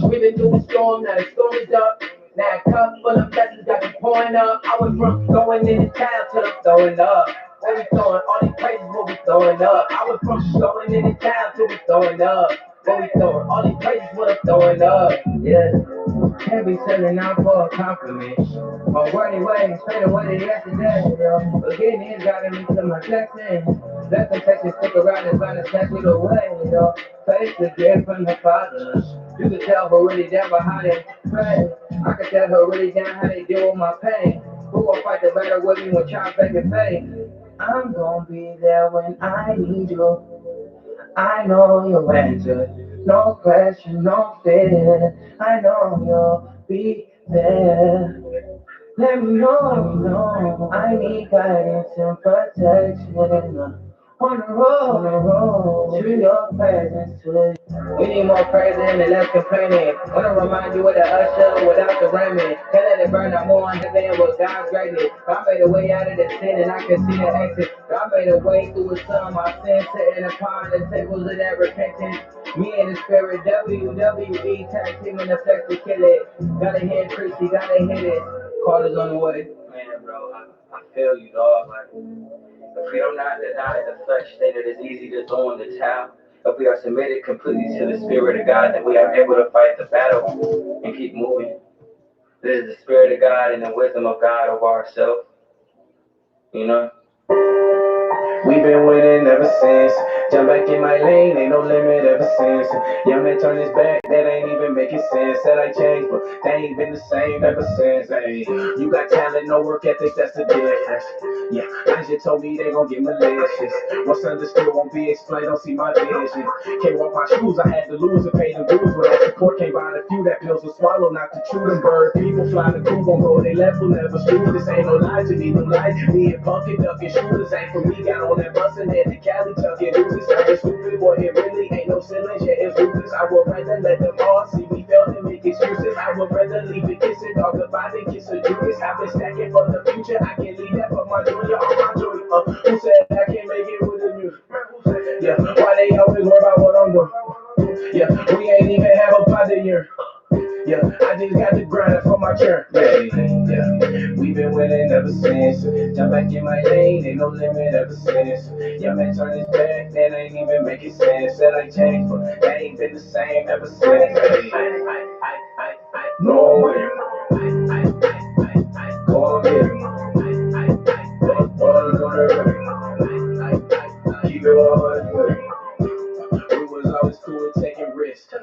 We've been through the storm, now the storm is up. Now a cup full of blessings got me pouring up. I went from going in the town to the throwing up. What we throwing, all these places what we throwing up. I went from going in the town to we throwing up. What we throwing, all these places what I'm throwing up. Yeah. Can't be selling out for a compliment. On worthy ways, straight away to yesterday, yo. But getting in got me to my blessing. Blessing takes you stick around and find to snatch it away, yo. Face the gift from the Father. You can tell her really down by how they pray. I can tell her really down how they deal with my pain. Who will fight the battle with me when trying to and faith? I'm gonna be there when I need you. I know you'll answer. No question, no fear. I know you'll be there. Let me know, I need guidance and protection. On the road to your presence today. We need more praising and less complaining. Wanna remind you of the usher without the raiment. Can't let it burn out more on the van with God's greatness. I made a way out of the sin and I can see the exit. I made a way through the sun, my sin sitting upon the tables of that repentance. Me and the spirit, WWE, tag team in the flex to kill it. Gotta hit Chrissy, gotta hit it. Call is on the way. Man, bro, I feel you, dog. Like, if we do not deny the flesh, then it is easy to throw in the towel. If we are submitted completely to the Spirit of God, then we are able to fight the battle and keep moving. This is the Spirit of God and the wisdom of God over ourselves. You know? We've been winning ever since. Jump back in my lane, ain't no limit ever since. Young man turn his back, that ain't even making sense. Said I changed, but they ain't been the same ever since. Hey, you got talent, no work ethic, that's the difference. Yeah, I just told me they gon' get malicious. What's understood won't be explained, don't see my vision. Can't walk my shoes, I had to lose and pay the dues. When that support came by the few, that pills will swallow, not to chew them bird. People fly the cool, gon' go, they left will never shoot. This ain't no lie to me, no lie. Me and Punk and ducking shooters ain't for me. Got on that bus and head to Cali, tucking losers. Sounding stupid, boy, it really ain't no ceilings, yeah, it's ruthless. I would rather let them all see me fail than make excuses. I would rather leave it kissing, talk about it, kiss a Judas. I've been stacking for the future, I can leave that for my junior on my joy. Who said I can't make it with the music? Yeah, why they always worry about what I'm doing? Yeah, we ain't even have a pot this year. Yeah, I just got the grind for my turn. Yeah, we been winning ever since. Jump back in my lane, ain't no limit ever since. Yeah, man, turn his back, that ain't even making sense. Said I changed, but that ain't been the same ever since. No way. Go on, get it. All on the keep it 100. We was always cool with taking risks.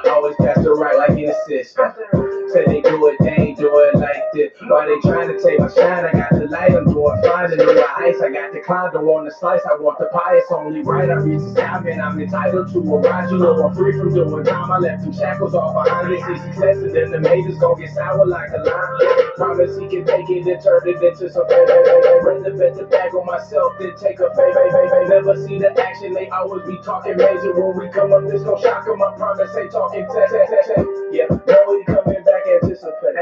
Always pass the right like an assist. Said they do it, they ain't do it like this. Why they trying to take my shine? I got the light, I'm doing fine. And the ice, I got the climb, don't want the slice. I want the pie, it's only right. I reach the sky, man, I'm entitled to a rise. You know I'm free from doing time. I left some shackles all behind. They see success and then the majors gon' get sour like a lime. Promise he can take it and turn it into some fame. Rather bet the bag on myself than take a fame. Never see the action, they always be talking major. When we come up, this gon' shock them. I promise ain't talking tech. Yeah, know we coming back, anticipate.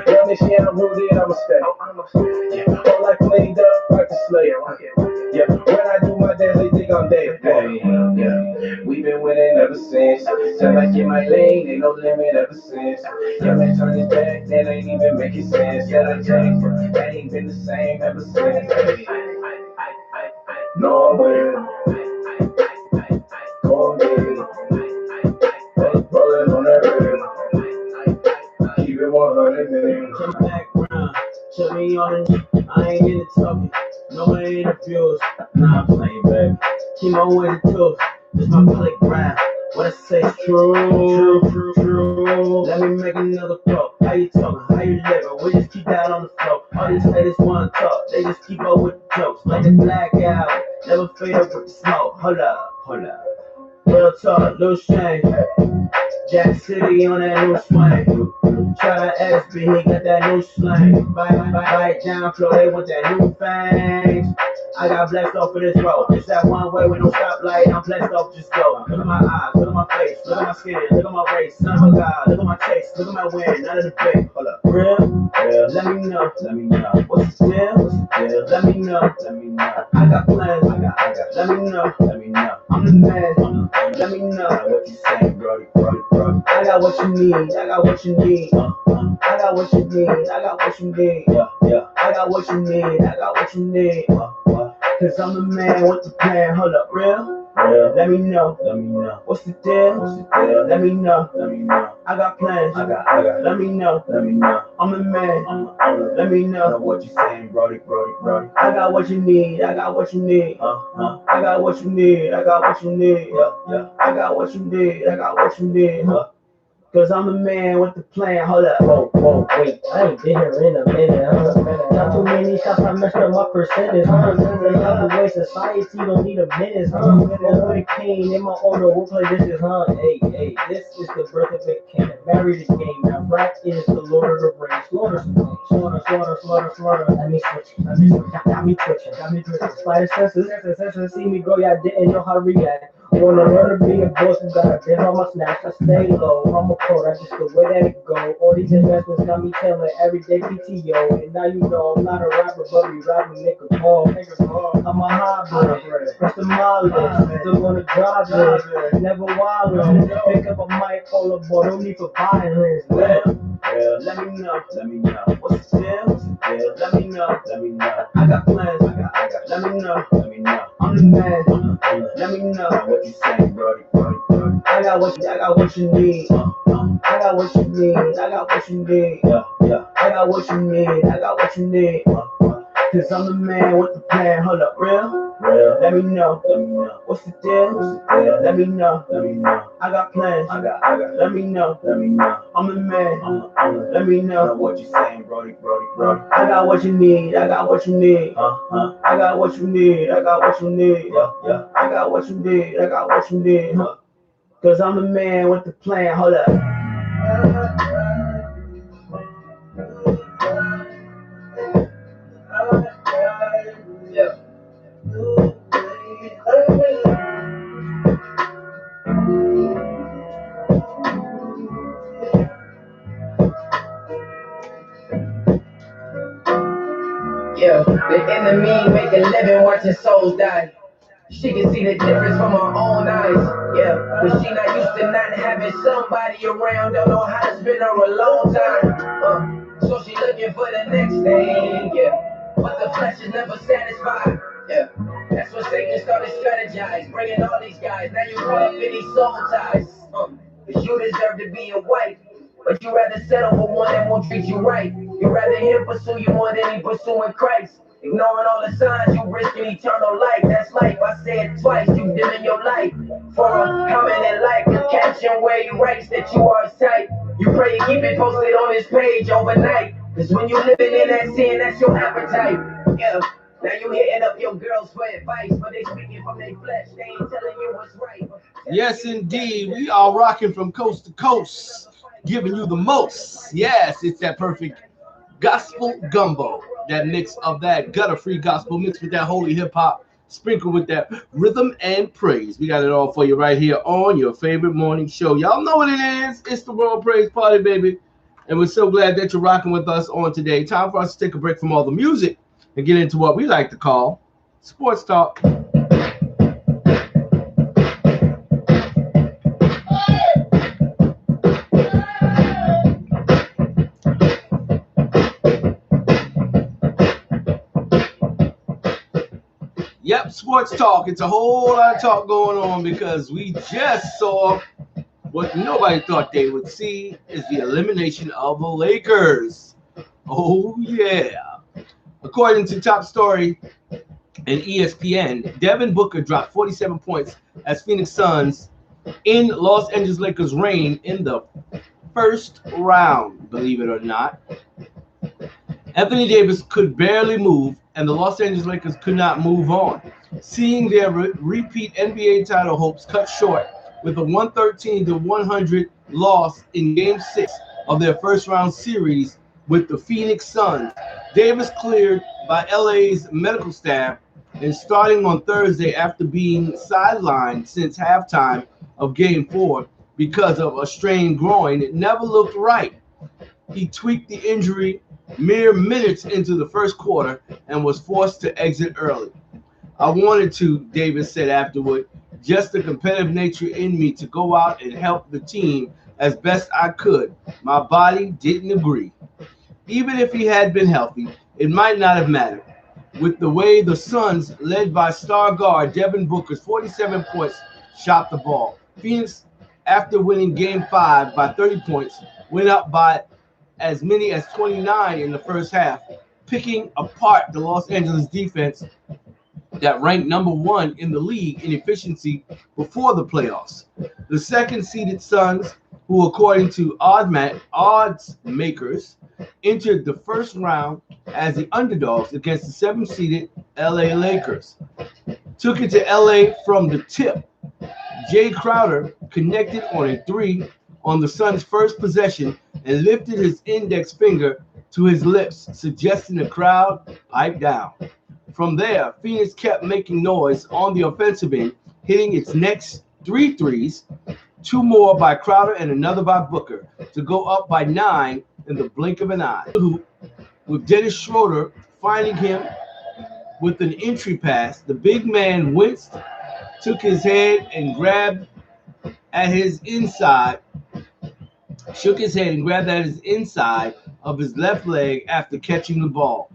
Yeah, this year I'm rooted, I'ma stay. Yeah, all I played up like the Slayer. Yeah, when I do my dance, they think I'm dead. Yeah, we been winning ever since. Jump back in my lane, ain't no limit ever since. Yeah, man, turn his back, that ain't even making sense. Said I changed, but that ain't been the same ever since. No way. Go on, baby. Rolling on that rhythm. Keep it 100, man. Come background, check me on the I ain't into talking, no more interviews. Nah, I'm playing, baby. Keep my way to tools, this my playground. What I say is true. Let me make another quote. How you talking? How you living? We just keep that on the floor. All these haters wanna talk, they just keep up with the jokes. Like the blackout, never fade up with the smoke. Hold up. Real talk, loose change. Jack City on that new swing. Try to SB, he got that new slang. Bite down flow, they want that new fangs. I got blessed off of this road. It's that one way with no stoplight. I'm blessed off, just go. Look at my eyes, look at my face, look at my skin, look at my race. Son of a God, look at my taste, look at my win. None of the fake. Hold up. Real? Let me know. What's the deal? Let me know. I got plans. Let me know. I'm the man. Let me know what you saying, brody. I got what you need. I got what you need. I got what you need. I got what you need. Yeah. I got what you need. I got what you need. Cause I'm the man with the plan. Hold up, real? Let me know. What's the deal? Let me know. I got plans. Let me know. I'm the man. Let me know what you saying, brody. I got what you need. I got what you need. I got what you need. I got what you need. Yeah. I got what you need. I got what you need. Cause I'm the man with the plan. Hold up. Whoa, wait, I ain't been here in a minute, Not too many shots, I messed up my percentage, They love the way society don't need a minute, But with a cane in my order, we'll play this is, Hey, this is the birth of a king. Marry the game, now rap is the Lord of the Rings. Slaughter. Let me switch. Got me twitching. Spider senses, see me go, y'all didn't know how to react. Wanna learn to be a boss, you gotta bend on my snaps. I stay low, I'm a pro, that's just the way that it go. All these investments got me telling everyday PTO. And now you know I'm not a rapper, but we rapping nigga ball. I'm a hybrid, express the mileage. Still gonna drive it, never wildin'. Pick up a mic, call a boy, no need for violence. Let me know. What's the deal? Let me know. I got plans. Let me know. I'm the man. Let me know what you saying, brody. I got what you need. I got what you need. Yeah. I got what you need. Cause I'm the man with the plan. Hold up, real? Real. Let me know. Let me know. What's the deal? What's the deal? Let me know. Let me know. I got plans. I got. Let me know. Let me know. I'm the man. Let me know what you saying, Brody. I got what you need. I got what you need. I got what you need. I got what you need. Yeah. I got what you need. I got what you need. Cause I'm the man with the plan. Hold up. Yeah. Yeah, the enemy make a living watching souls die. She can see the difference from her own eyes. Yeah, but she not used to not having somebody around. Don't know how to spend her a long time. So she looking for the next thing. Yeah, but the flesh is never satisfied. Yeah, that's when Satan started strategize, bringing all these guys. Now you caught up in these soul ties. Cause you deserve to be a wife, but you rather settle for one that won't treat you right. You rather him pursue you more than he pursuing Christ. Ignoring all the signs, you risking eternal life. That's life, I said it twice, you dimming your light. For a comment and like, a caption where he writes that you are his type. You pray to keep it posted on his page overnight. Cause when you living in that sin, that's your appetite. Yeah, now you hitting up your girls for advice, but they speaking from their flesh, they ain't telling you what's right. Yes, indeed. We are rocking from coast to coast, giving you the most. Yes, it's that perfect gospel gumbo. That mix of that gutter-free gospel mixed with that holy hip-hop, sprinkled with that rhythm and praise. We got it all for you right here on your favorite morning show. Y'all know what it is. It's the World Praise Party, baby. And we're so glad that you're rocking with us on today. Time for us to take a break from all the music and get into what we like to call sports talk. Yep, sports talk. It's a whole lot of talk going on because we just saw what nobody thought they would see is the elimination of the Lakers. Oh, yeah. According to Top Story and ESPN, Devin Booker dropped 47 points as Phoenix Suns in Los Angeles Lakers reign in the first round, believe it or not. Anthony Davis could barely move, and the Los Angeles Lakers could not move on, seeing their repeat NBA title hopes cut short with a 113-100 loss in Game 6 of their first-round series with the Phoenix Suns. Davis cleared by LA's medical staff and starting on Thursday after being sidelined since halftime of Game 4 because of a strained groin. It never looked right. He tweaked the injury mere minutes into the first quarter and was forced to exit early. I wanted to, Davis said afterward, just the competitive nature in me to go out and help the team as best I could. My body didn't agree. Even if he had been healthy, it might not have mattered. With the way the Suns, led by star guard Devin Booker's 47 points, shot the ball. Phoenix, after winning Game 5 by 30 points, went up by as many as 29 in the first half, picking apart the Los Angeles defense that ranked number 1 in the league in efficiency before the playoffs. The second-seeded Suns, who according to odds makers, entered the first round as the underdogs against the 7th-seeded LA Lakers, took it to LA from the tip. Jay Crowder connected on a 3 on the Suns' first possession and lifted his index finger to his lips, suggesting the crowd pipe down. From there, Phoenix kept making noise on the offensive end, hitting its next 3 threes, 2 more by Crowder and another by Booker, to go up by 9 in the blink of an eye. With Dennis Schroeder finding him with an entry pass, the big man winced, took his head and grabbed at his inside, shook his head and grabbed at his inside of his left leg after catching the ball.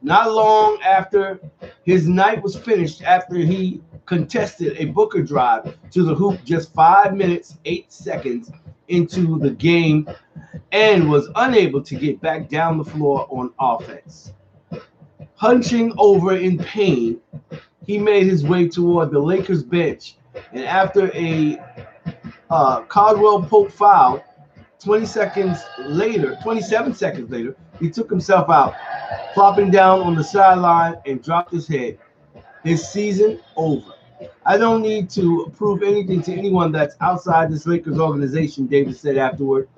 Not long after his night was finished, after he contested a Booker drive to the hoop just 5 minutes, 8 seconds into the game and was unable to get back down the floor on offense. Hunching over in pain, he made his way toward the Lakers bench, and after a Caldwell Pope foul, 27 seconds later, he took himself out, flopping down on the sideline and dropped his head. His season over. I don't need to prove anything to anyone that's outside this Lakers organization, Davis said afterward,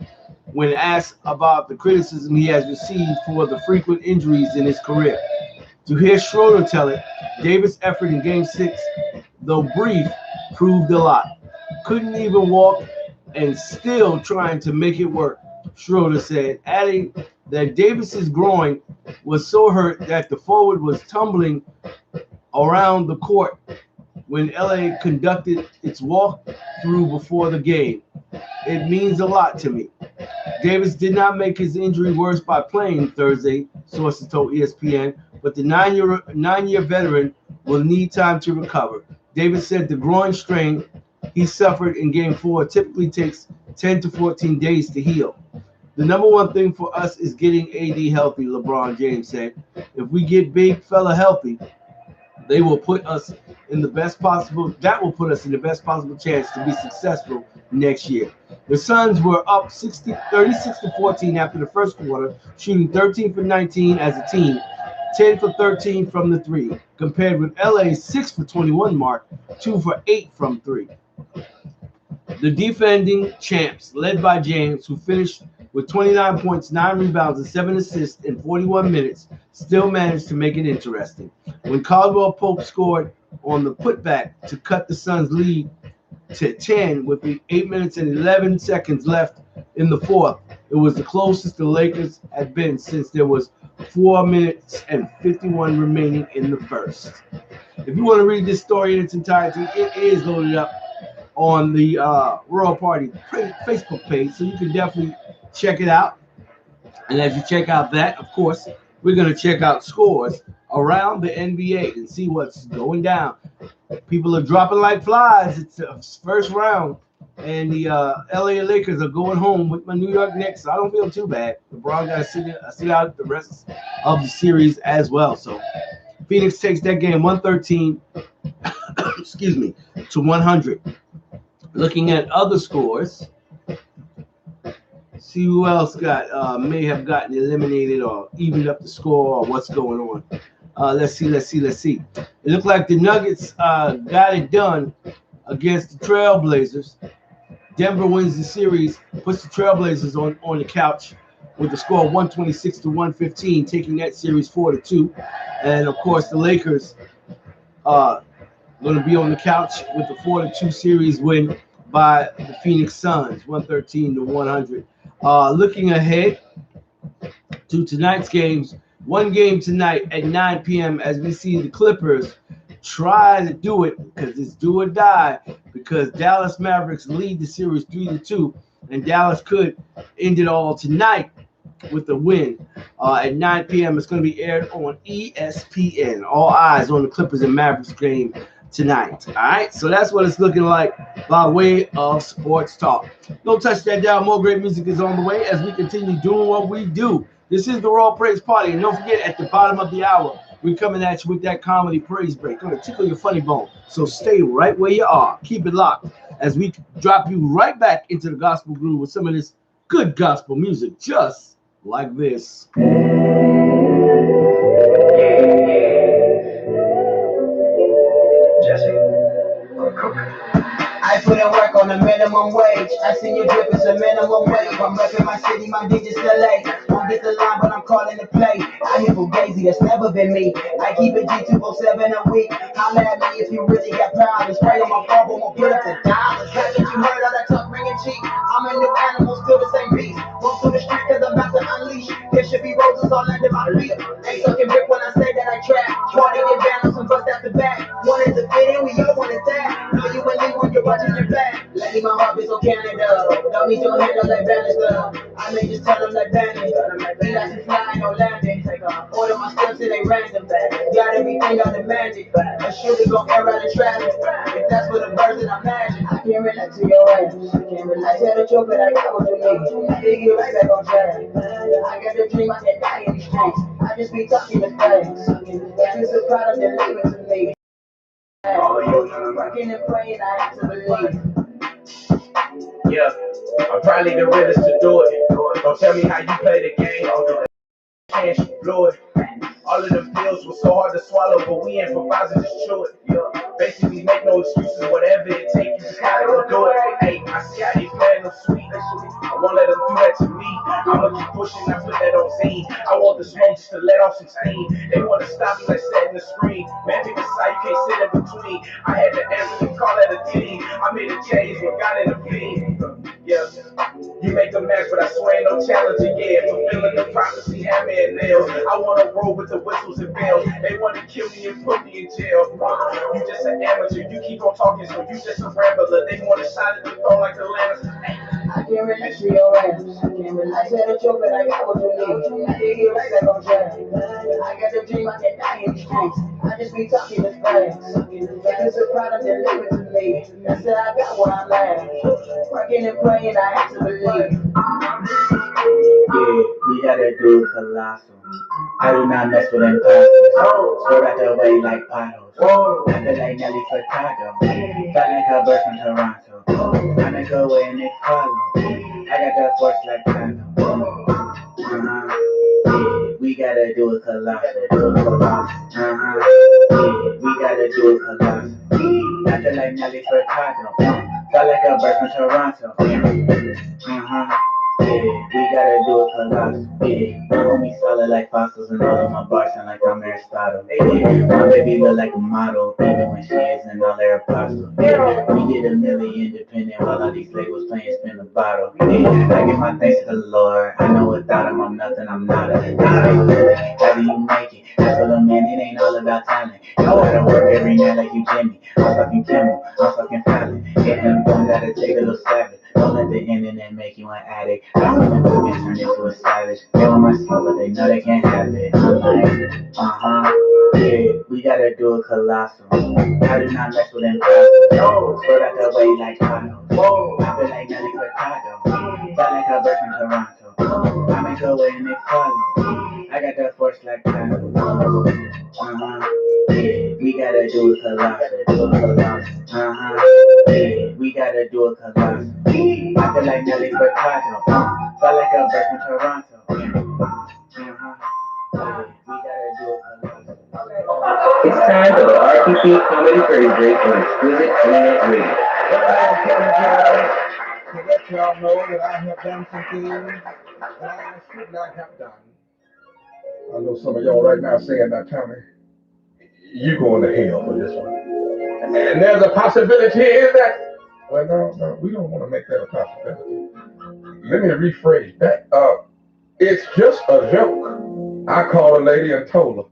when asked about the criticism he has received for the frequent injuries in his career. To hear Schroeder tell it, Davis' effort in Game 6, though brief, proved a lot. Couldn't even walk and still trying to make it work, Schroeder said, adding that Davis's groin was so hurt that the forward was tumbling around the court when LA conducted its walkthrough before the game. It means a lot to me. Davis did not make his injury worse by playing Thursday, sources told ESPN, but the nine-year veteran will need time to recover. Davis said the groin strain he suffered in Game 4 typically takes 10 to 14 days to heal. The number one thing for us is getting AD healthy, LeBron James said. If we get big fella healthy, that will put us in the best possible chance to be successful next year. The Suns were up 36 to 14 after the first quarter, shooting 13 for 19 as a team, 10 for 13 from the three, compared with LA's 6 for 21 mark, 2 for 8 from three. The defending champs, led by James, who finished with 29 points, 9 rebounds, and 7 assists in 41 minutes, still managed to make it interesting. When Caldwell Pope scored on the putback to cut the Suns' lead to 10 with the 8 minutes and 11 seconds left in the fourth, it was the closest the Lakers had been since there was 4 minutes and 51 remaining in the first. If you want to read this story in its entirety, it is loaded up on the Royal Party Facebook page, so you can definitely check it out. And as you check out that, of course, we're going to check out scores around the NBA and see what's going down. People are dropping like flies. It's the first round, and the LA Lakers are going home with my New York Knicks. So I don't feel too bad. LeBron got to sit out the rest of the series as well. So Phoenix takes that game 113 excuse me, to 100. Looking at other scores, see who else may have gotten eliminated or evened up the score or what's going on. Let's see. It looked like the Nuggets got it done against the Trailblazers. Denver wins the series, puts the Trailblazers on the couch with a score of 126 to 115, taking that series 4-2. And of course, the Lakers going to be on the couch with the 4-2 series win by the Phoenix Suns, 113 to 100. Looking ahead to tonight's games, one game tonight at 9 p.m. as we see the Clippers try to do it because it's do or die, because Dallas Mavericks lead the series 3-2, and Dallas could end it all tonight with a win. At 9 p.m. it's going to be aired on ESPN. All eyes on the Clippers and Mavericks game tonight. All right, so that's what it's looking like by way of sports talk. Don't touch that dial. More great music is on the way as we continue doing what we do. This is the Raw Praise Party, and don't forget, at the bottom of the hour, we're coming at you with that comedy praise break. Going to tickle your funny bone, so stay right where you are. Keep it locked as we drop you right back into the gospel groove with some of this good gospel music, just like this. Jesse, cook. I put in work on a minimum wage. I seen your drip, it's a minimum wage. I'm repping my city, my digits still late. Won't get the line, but I'm calling the play. I hear Fugazi, that's never been me. I keep it G207 a week. Holla at me if you really got problems. Spray on my bubble, won't put up the dollars. That's what you heard, all that talk ringing cheap. I'm a new animal, still the same beast. Walk through the street cause I'm about to unleash. There should be roses all under my feet. Ain't sucking brick when I say that I trap. Try to get down, some bust out the back. Wanted to fit in, we all wanted that. Know you ain't leave when you're watching your back. Lady, my heart is on Canada. Don't need your hand on like Bannister. I may just tell them like Bannister. He like to fly, no landing. Order my steps, it ain't random. Got everything, got the magic. A shooter gon' air out the traffic. If that's what the birds that I imagine, I can't relate to your ass. I can't relate to the truth, but I got what you need. Dig you right back on track. I got the dream, I can't die in these streets. I just be talking the facts. If it's a product, then leave it to me. Working and praying, I have to believe. Yeah, I'm probably the realest to do it. Don't tell me how you play the game. Chance you blew it. All of them pills were so hard to swallow, but we improvising just chew it. Yeah. Basically, make no excuses, whatever it takes, you just gotta go do it. Hey, I see how they playing them sweet. I won't let them do that to me. I'ma keep pushing, I put that on Z. I want the smoke just to let off some steam. They wanna stop me like setting the screen. Man, pick a side, you can't sit in between. I had to answer and call that a team. I made a change when God intervened. Yeah. You make a mess, but I swear ain't no challenge again. Fulfilling the prophecy, hammer and nails. I wanna roll with the whistles and bells. They wanna kill me and put me in jail. You just an amateur, you keep on talking, so you just a rambler. They wanna shine at the throne like the Lannisters. I can't relate to your ass. I can't relate to the truth, but I got what you need. Dig you right back on track. I got the dream, I can't die in the streets. I just be talking the facts. If it's a product, then leave it to me. That's it, I got what I'm at. Working and praying, I have to believe. Yeah, we gotta do colossal. I do not mess with imposters. Spread out the way like potholes. I feel like Nelly Furtado. Felt like a bird from Toronto. I make a way and they follow. I got the force like Thanos. Yeah, we gotta do a colossal. Yeah, we gotta do a colossal. I feel like Nelly Furtado. Felt like a bird from Toronto. Yeah, we gotta do a colossal. Yeah, my homie solid like fossils and all of my bars sound like I'm Aristotle. Yeah, my baby look like a model, even when she isn't all their apostle. Yeah, we did a million independent while all these labels playing spin the bottle. Yeah, I give my thanks to the Lord. I know without him I'm nothing, I'm not a. How do you make it? I told him, man, it ain't all about talent. You gotta work every night like you Jimmy. I'm fucking Kimmel, I'm fucking Fallon. Yeah, them gotta take a little savage. Don't let the internet make you an addict. I don't think women turn into a savage. They want my soul, but they know they can't have it. I'm like, yeah, we gotta do a colossal. I do not mess with imposters. Spread out the way like potholes. I feel like Nelly Furtado. Felt like a bird from Toronto. I make a way and they follow. I got that force like Thanos. Yeah, we gotta do a colossal. Yeah, we gotta do a colossal. I feel like Nelly Furtado. Felt like a bird from Toronto. Yeah, we gotta do a colossal. It's time for the RPP Comedy Praise Break on Exquisite Internet Radio. To let y'all know that I have done some things that I should not have done. I know some of y'all right now saying that, Tommy, you going to hell for this one. And there's a possibility in that. Well, no, we don't want to make that a possibility. Let me rephrase that. It's just a joke. I called a lady and told her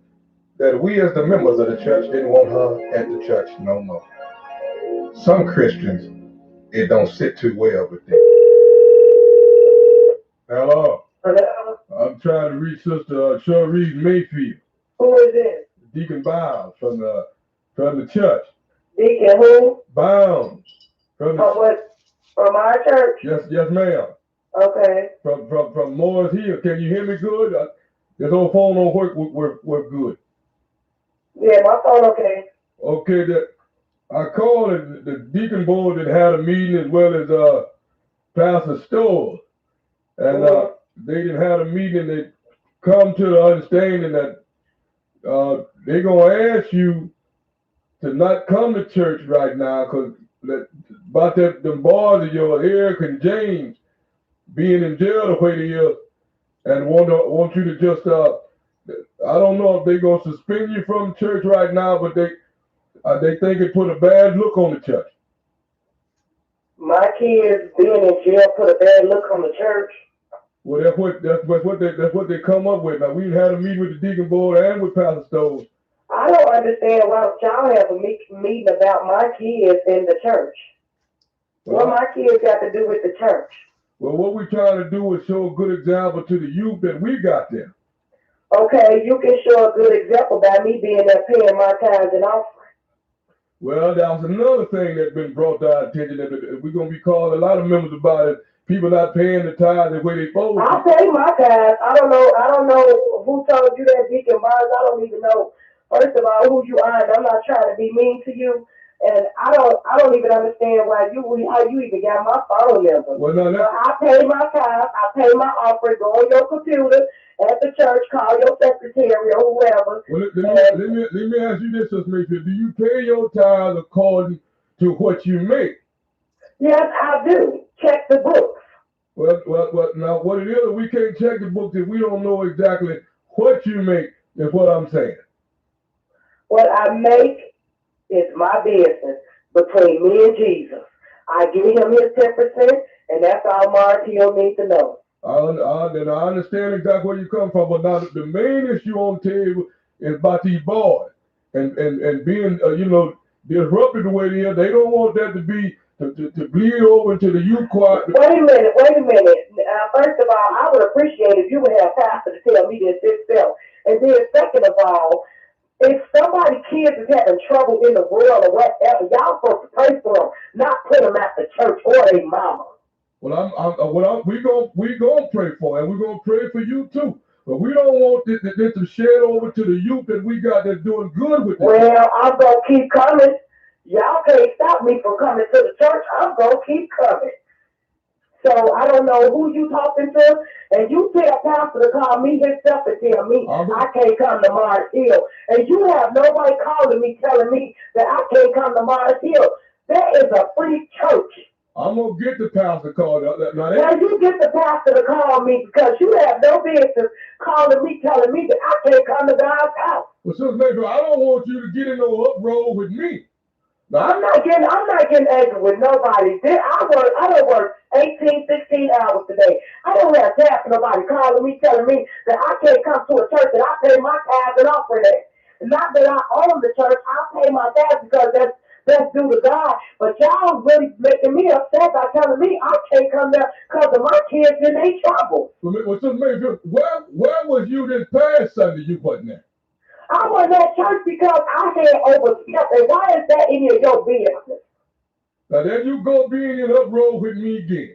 that we as the members of the church didn't want her at the church no more. Some Christians, it don't sit too well with them. Hello. Hello? I'm trying to reach Sister Cherise Mayfield. Who is it? Deacon Biles from the church. Deacon who? Bounds. From our church? Yes, ma'am. Okay. From Moore's Hill. Can you hear me good? This old phone don't work good. Yeah, my phone okay. Okay, I called the deacon board that had a meeting as well as Pastor Stoll. And they didn't have a meeting. They come to the understanding that they're gonna ask you to not come to church right now because about them boys of yours, Eric and James, being in jail the way they is, and want you to just I don't know if they're gonna suspend you from church right now, but they think it put a bad look on the church. My kids being in jail put a bad look on the church. Well, that's what they come up with. Now we had a meeting with the deacon board and with Pastor Stowe. I don't understand why y'all have a meeting about my kids in the church. What my kids got to do with the church? Well, what we're trying to do is show a good example to the youth that we got there. Okay, you can show a good example by me being there paying my tithes and offering. Well, that was another thing that's been brought to our attention that we're going to be calling a lot of members about it. People not paying the tithes the way they supposed I to. pay my tithes. I don't know who told you that, Deacon Barnes. I don't even know. First of all, who you are, and I'm not trying to be mean to you. And I don't even understand why how you even got my phone number. Well, no, So I pay my tithes, I pay my offering, go on your computer at the church, call your secretary or whoever. well, let me ask you this, Sister Mayfield. Do you pay your tithes according to what you make? Yes, I do. Check the books. Well, now what it is, we can't check the books if we don't know exactly what you make, is what I'm saying. What I make is my business between me and Jesus. I give him his 10%, and that's all Martio needs to know. And I understand exactly where you come from, but now the main issue on the table is about these boys and being, disrupted the way they are. They don't want that to be to bleed over into the youth choir. Wait a minute. First of all, I would appreciate if you would have pastor to tell me this itself. And then second of all, if somebody kids is having trouble in the world or whatever, y'all supposed to pray for them, not put them at the church or their mama. Well, we gonna pray for, and we're gonna pray for you too. But we don't want this to shed over to the youth that we got that's doing good with this. Well, I'm gonna keep coming. Y'all can't stop me from coming to the church. I'm gonna keep coming. So I don't know who you talking to, and you tell Pastor to call me himself and tell me I can't come to Mars Hill. And you have nobody calling me telling me that I can't come to Mars Hill. That is a free church. I'm gonna get the pastor called. Now you get the pastor to call me because you have no business calling me telling me that I can't come to God's house. Well, Sister Mayfield, I don't want you to get in no uproar with me. I'm not getting angry with nobody. I don't work 18, 16 hours today. I don't have time for nobody calling me, telling me that I can't come to a church that I pay my tithes and offering at. Not that I own the church, I pay my tithes because that's due to God. But y'all really making me upset by telling me I can't come there because of my kids in their trouble. Well, Sister Mayfield, where was you this past Sunday you wasn't there? I was at church because I had overstepped, and why is that any of your business? Now then you go being in uproar with me again.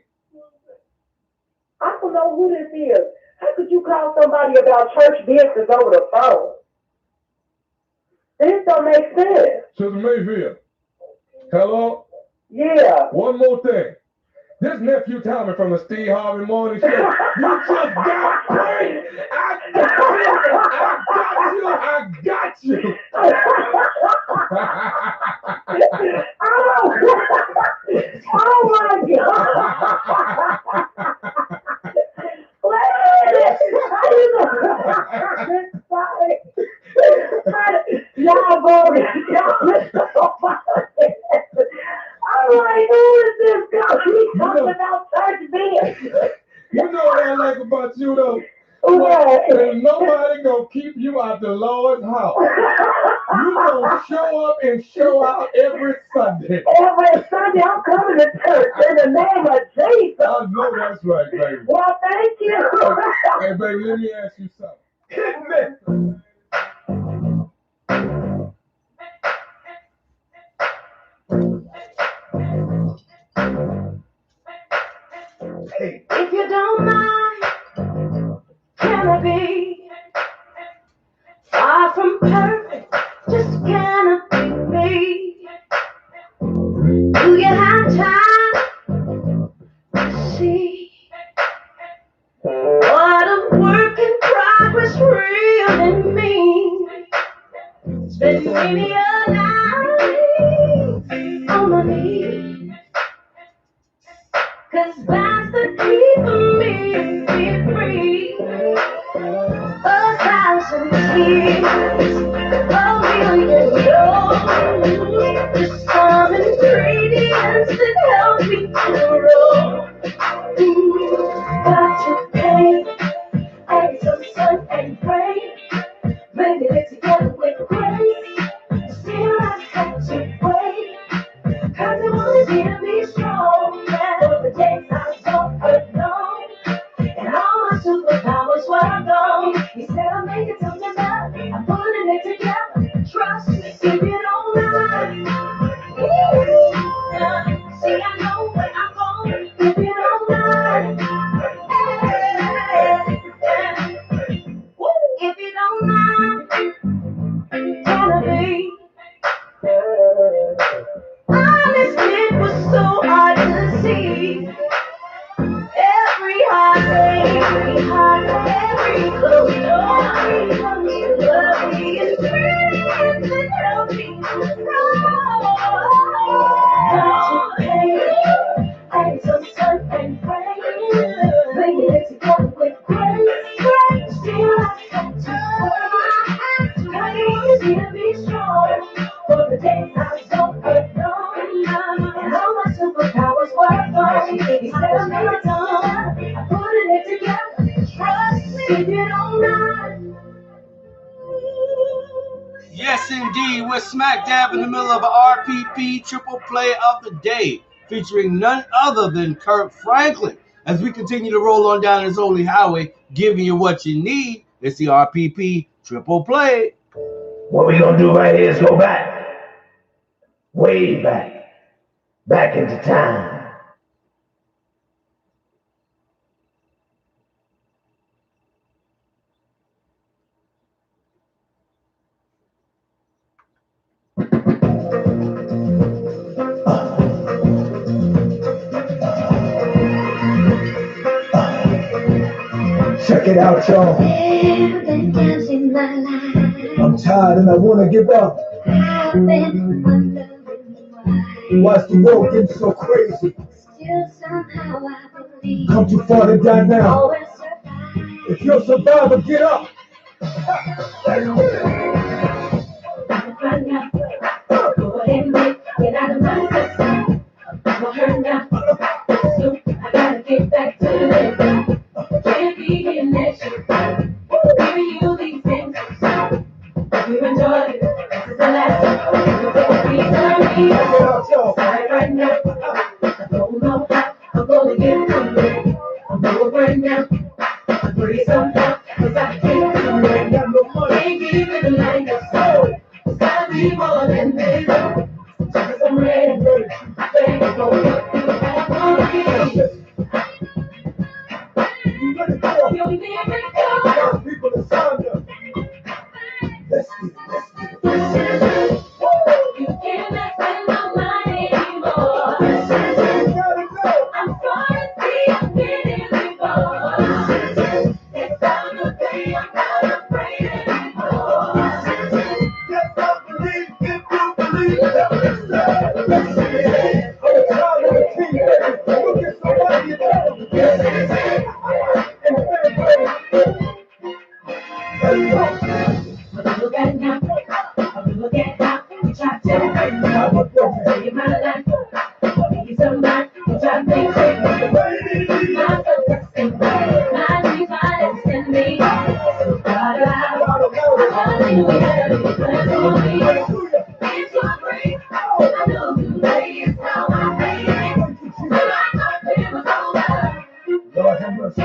I don't know who this is. How could you call somebody about church business over the phone? This don't make sense. Sister Mayfield, hello? Yeah. One more thing. This nephew Tommy from the Steve Harvey Morning Show, you just got pranked. I got you. Oh my God. Y'all go, I'm like, who is this guy? He's talking about church business. You know what I like about you though? There's nobody gonna keep you out the Lord's house. You gonna show up and show out every Sunday. Every Sunday I'm coming to church in the name of Jesus. I know that's right, baby. Well, thank you. Hey, baby, let me ask you something. Hey. If you don't mind, can I be far from perfect? Just cannot be me. Do you have time to see what a work in progress really means? Spend many a night on my knees, 'cause that's the key for me to be free. 1,000 years, a million years, just some ingredients that help me to roll. Got to pay, and some sun and rain, maybe it's together with grace. Honest, it was so hard to see. Every heartache, every closed door, lovely and friends and healthy not to pay, and so sun and rain, bringing it together with grace, still I have to praise, still be strong, for the days I don't alone, and all my superpowers were gone, he said I'm never done, I'm putting it together, trust me, if you don't mind. Yes, indeed. We're smack dab in the middle of a RPP triple play of the day, featuring none other than Kirk Franklin. As we continue to roll on down this holy highway, giving you what you need, it's the RPP triple play. What we gonna do right here is go back, way back into time. Check it out, y'all. I've been dancing my life. I'm tired and I wanna give up. I've been wondering why. Why's the world getting so crazy? Still somehow I believe. Come too far to die now. Always survive. If you're a survivor, get up. Right now, go ahead and get out of my system. I'm hurt now, so I gotta get back to it. Can't be in that shit. Giving you these things. You enjoy it. This is the last time. Please tell me. Sorry right now. I don't know how I'm gonna get through it. I'm over it now. I'm free somehow. Cause I can't do it. Can't give it a line of soul. It's gotta be more than this. Cause I'm ready. Ready to go. I'm gonna get it. You'll be there to go. People to sign up. Let's get it. You can't mess with my mind anymore. I'm sorry, see, I'm getting reborn. It's time to say I'm not afraid anymore. Yes, I believe if you believe that it's sad. Let's get it. I'm a child of the king, baby. Look at somebody and tell them. And let's go. Look at now, look at how you try to tell you my life. Be somebody who try to make it. My self-esteem, my dreams, my destiny. So God, hallelujah, bless for me. It's so free. I know you lay is how I made it. When I thought it was over. Lord have mercy.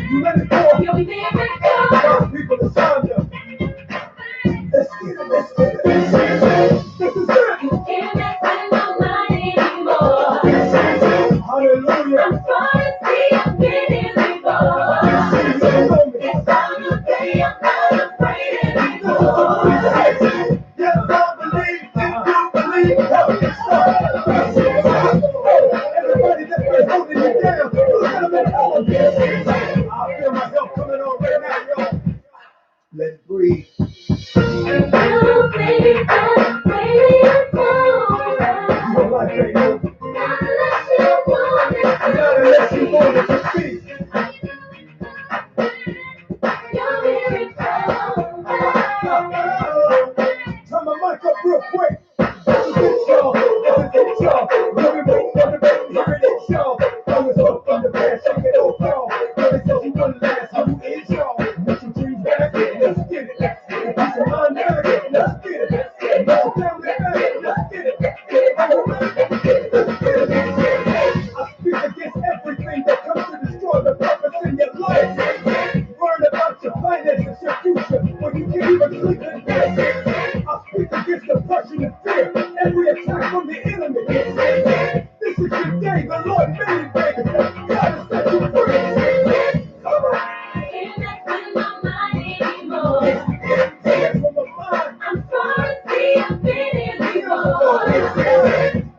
You let it go. You'll be there to go. People to sign up. Let's get it. Let's get it. This is it. You can't mess with my mind anymore. Hallelujah. I'm sorry, see, I'm getting reborn. It's time to say I'm not afraid anymore. Yes, I believe if you believe. Help yourself. Everybody that's been holding you down, look at them and tell them. I feel my help coming on right now, y'all. Let's breathe. You think I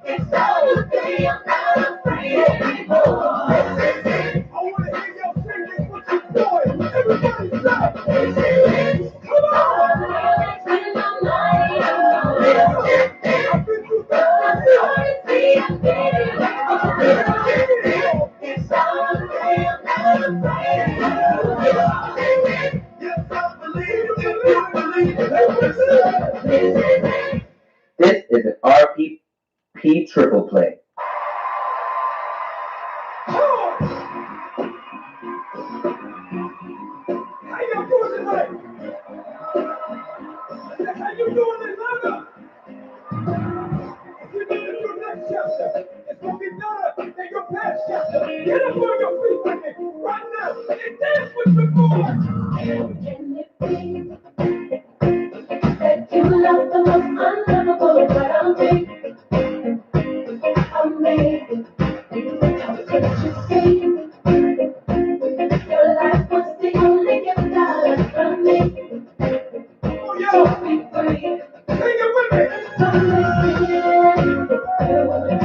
It's all the day, I'm not afraid anymore. I want to hear y'all sing this. What you doing? Everybody stop. Come on. When I'm lying, I've been through that. It's all the day, I'm not afraid anymore. Yes, I believe it. This is an RPP triple play. How y'all doing tonight? How you doing, Atlanta? If you make it through next chapter, it's gonna be better than your past chapter. Get up on your feet with me right now and dance with me, boy. That you love the most unlovable, but I'm made. How could you see? Your life was the only gift I left from me. Oh, To yeah. be free. Sing it with me. So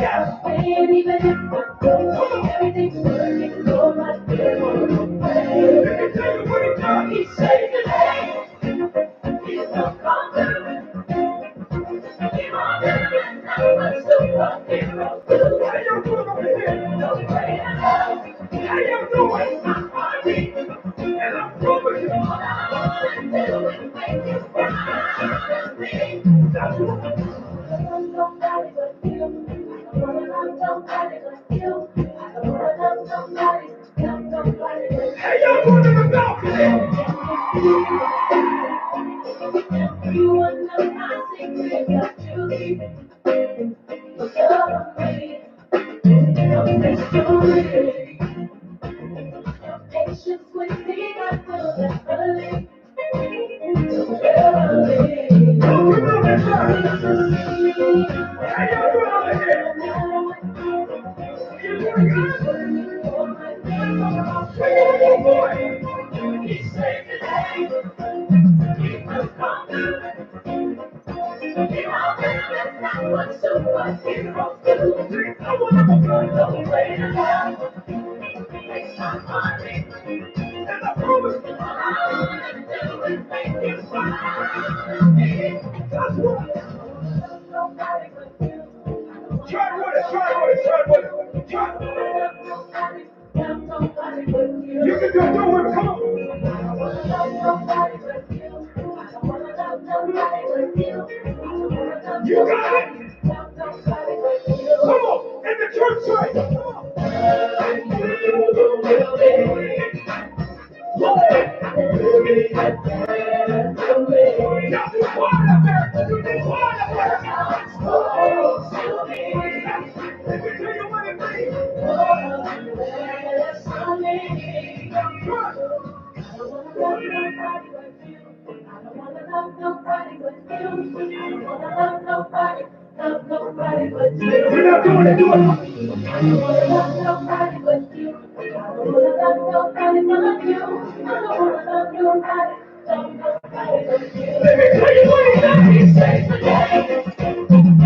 yes. And even if I go, everything's working for my good. Let me tell you what he done. He saved the day. He's no conqueror. He's more than a superhero. How y'all doing over here? No greater love. How y'all doing? My heartbeat. And I'm proving you. All I wanna do is make you proud of me. That's right. I don't want nobody but you. I don't wanna love nobody but you. I don't wanna love nobody but you. How y'all doing in the balcony? You wanna know my secret, got you leaving. But love me, I'm mystery. Your patience with me, I feel desperately. Early. Come on, this side. How y'all doing over here? You doing good? Sing it with your boy. He saved the day. He will come through. He won't let us what superheroes do. I want to go. No greater love makes my heart beat. And I promise you. All I wanna do is make you proud of me. That's right. Nobody but you. Try with it, try with it, try with it. Try. Nobody but you. You can do it with me, come on. I don't wanna love nobody but you. I don't wanna love nobody but you. I don't wanna love You got it. nobody but you. Come on, in the church side. Come on. Y'all be quiet up there. You be quiet up there. Let me tell you what it means. Nobody but you. We're not doing it, do it. Nobody but you. I don't wanna love nobody but you. I don't wanna love nobody but you. Let me tell you what he done. He saved the day.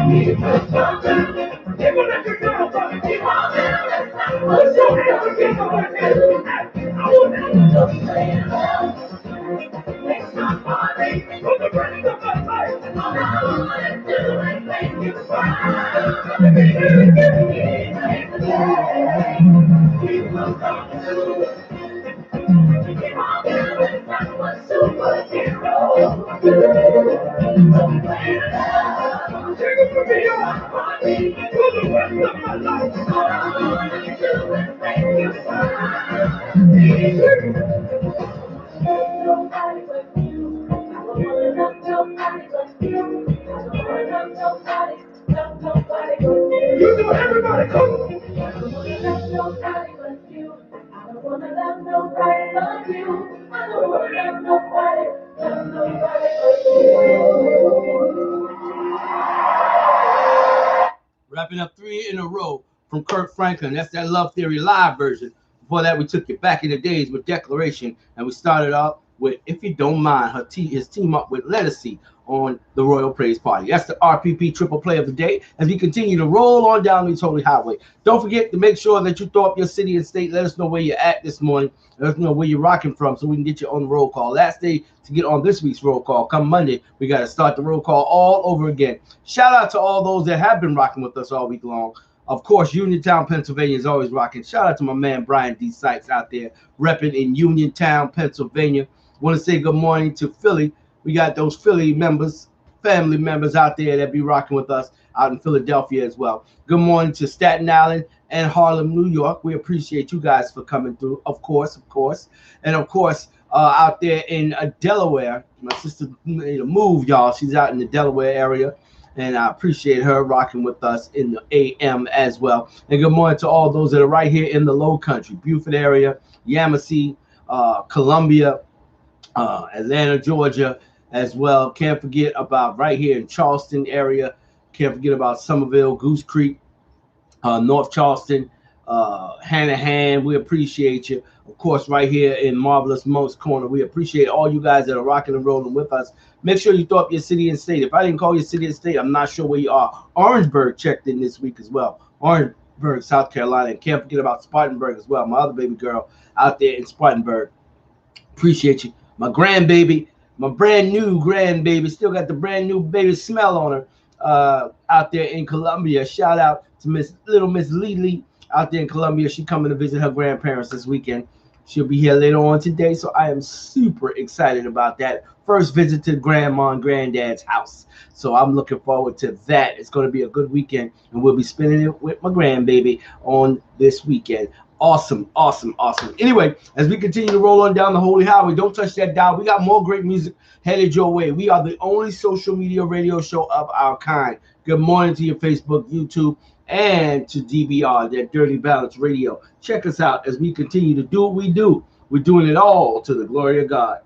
He will come through. He gonna let you down, but He won't let us down. put your hands together like this. I want to No greater love makes my heart beat. from the rest of my life. All I wanna do is make you proud. Let me hear it again. He saved the day. He will come through. He won't let us down. What superhero? No greater love. Take it from me, y'all. For the rest of my life. All I wanna do is make you proud. Nobody but you. I don't wanna love nobody but you. I don't wanna love nobody but you. You know everybody come. I don't wanna love nobody but you. I don't wanna love nobody but you. I don't wanna love nobody but you. Wrapping up 3 in a row from Kirk Franklin. That's that Love Theory live version. Before that, we took you back in the days with Declaration, and we started out with If You Don't Mind, his team up with Lettucey on the Royal Praise Party. That's the RPP triple play of the day as we continue to roll on down the Holy Highway. Don't forget to make sure that you throw up your city and state. Let us know where you're at this morning. Let us know where you're rocking from so we can get you on the roll call. Last day to get on this week's roll call. Come Monday, we got to start the roll call all over again. Shout out to all those that have been rocking with us all week long. Of course, Uniontown, Pennsylvania is always rocking. Shout out to my man Brian D. Sykes out there repping in Uniontown, Pennsylvania. Want to say good morning to Philly. We got those Philly members, family members out there that be rocking with us out in Philadelphia as well. Good morning to Staten Island and Harlem, New York. We appreciate you guys for coming through, of course. And of course, out there in Delaware, my sister moved, y'all. She's out in the Delaware area. And I appreciate her rocking with us in the AM as well. And good morning to all those that are right here in the Low Country, Beaufort area, Yamasee, Columbia, Atlanta, Georgia as well. Can't forget about right here in Charleston area. Can't forget about Somerville, Goose Creek, North Charleston, Hanahan. We appreciate you. Of course, right here in Marvelous Monk's Corner. We appreciate all you guys that are rocking and rolling with us. Make sure you throw up your city and state. If I didn't call you city and state, I'm not sure where you are. Orangeburg checked in this week as well. Orangeburg, South Carolina. And can't forget about Spartanburg as well. My other baby girl out there in Spartanburg. Appreciate you. My grandbaby, my brand new grandbaby, still got the brand new baby smell on her out there in Columbia. Shout out to Miss Lily out there in Columbia. She coming to visit her grandparents this weekend. She'll be here later on today, so I am super excited about that. First visit to grandma and granddad's house. So I'm looking forward to that. It's going to be a good weekend, and we'll be spending it with my grandbaby on this weekend. Awesome. Anyway, as we continue to roll on down the Holy Highway, don't touch that dial. We got more great music headed your way. We are the only social media radio show of our kind. Good morning to your Facebook, YouTube, and to DBR, that Dirty Balance Radio. Check us out as we continue to do what we do. We're doing it all to the glory of God.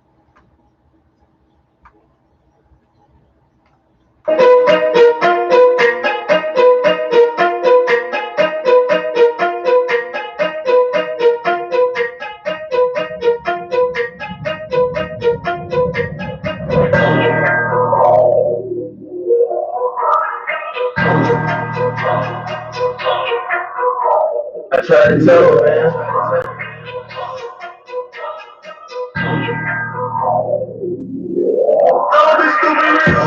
I try to tell her, man. Don't be stupid real.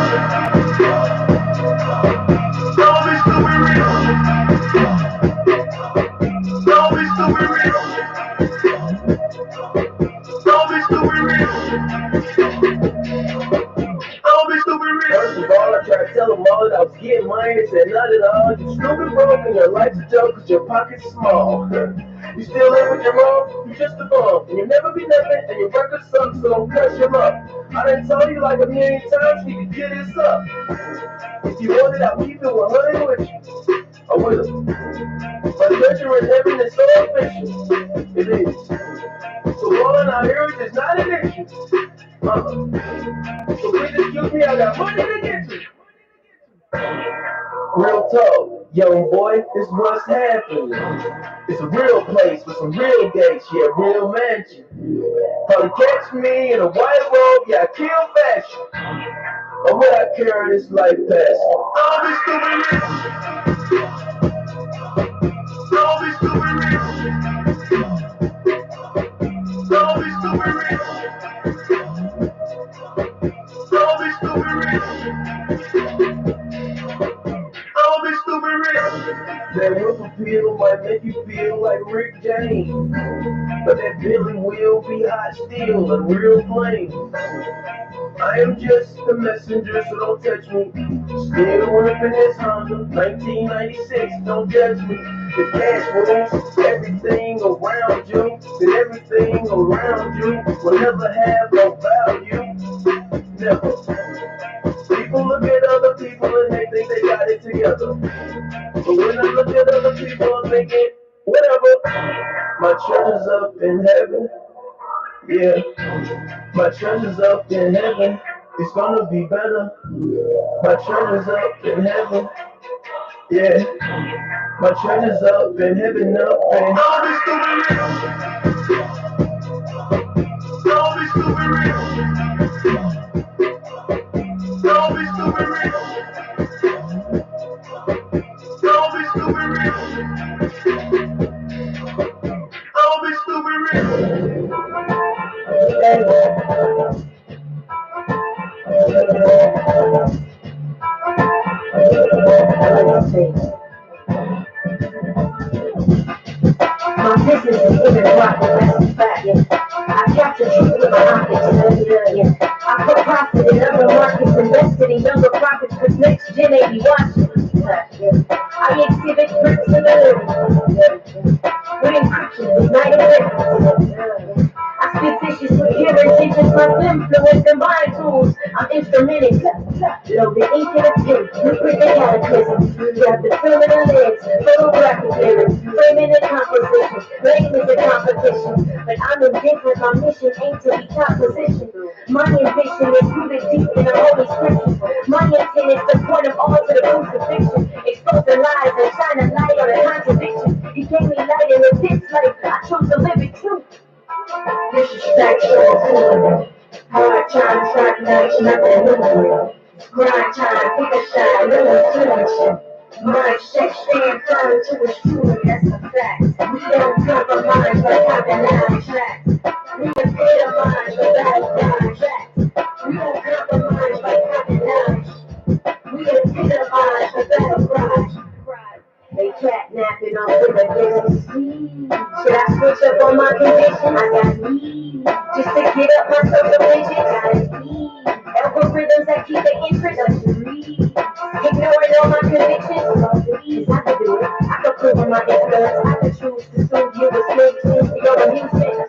Don't be stupid real. Don't be stupid real. Don't be stupid real. Don't be stupid real. First of all, I tried to tell them all that I was getting money. They said not at all. You stupid broke and your life's a joke because your pocket's small. You still live with your mom, you just a bum. And you'll never be nothing, and your record sucks, so don't cut your up. I done told you like a million times, we can get this up. If you want it, I'll keep it 100 with you. I will. But treasure in heaven is so official. It is. So rolling out here is not an issue. So please excuse me, I got money to get you. Real talk, young boy, this what's happening. It's a real place with some real gates, yeah, real mansion. Probably catch me in a white robe, yeah, I kill fashion. Or would I carry this life past? Don't be stupid real. Don't be stupid real. Don't be stupid real. Don't be stupid real. Don't be stupid real. That roof appeal might make you feel like Rick James, but that Billy will be hot steel and real flames. I am just a messenger, so don't touch me. Still working this Honda, 1996, don't judge me. If cash rules everything around you, then everything around you will never have no value. Never. People look at other people and they think they got it together. But when I look at other people, I'm thinking, whatever. My treasure's up in heaven. Yeah. My treasure's up in heaven. It's gonna be better. My treasure's up in heaven. Yeah. My treasure's up in heaven, up in. Don't be stupid real. Don't be stupid real. Don't Let's see. My business is in the profit, that's a fact. Yeah. I capture truth with my optics, yeah. I put profit in other markets, invested in younger profits, cause next gen ain't be watching. Yeah. I exhibit personality. With encryptions, igniting records. I speak vicious with pure intentions, my influence and mind tools. I'm instrumented, load the ink in a pen, blueprint the cataclysm. Grab the film in the lens, photographic lyrics, framing the composition. Blame is a competition, but I'm indifferent. My mission ain't to be top position. My ambition is rooted deep in the holy scriptures. My intent is to point them all to the crucifixion, expose the lies and shine a light on the contradiction. He gave me light in the pits life. I chose to live it true. Disrespect, hard time, start nights, nothing new. Grind time, pick a side, no influence. My sex stand firm to the truth, that's a fact. We don't compromise by compromising facts. We epitomize the battle facts. We don't compromise by compromise. We epitomize the battle cries. They catnapping on with a business. Should I switch up on my condition? I got need. Just to get up my social vision, gotta need. Algorithms that keep the interest of the read. Ignoring all my convictions, I could do it. I could prove my influence. I could choose to soothe you with slave to your amusement.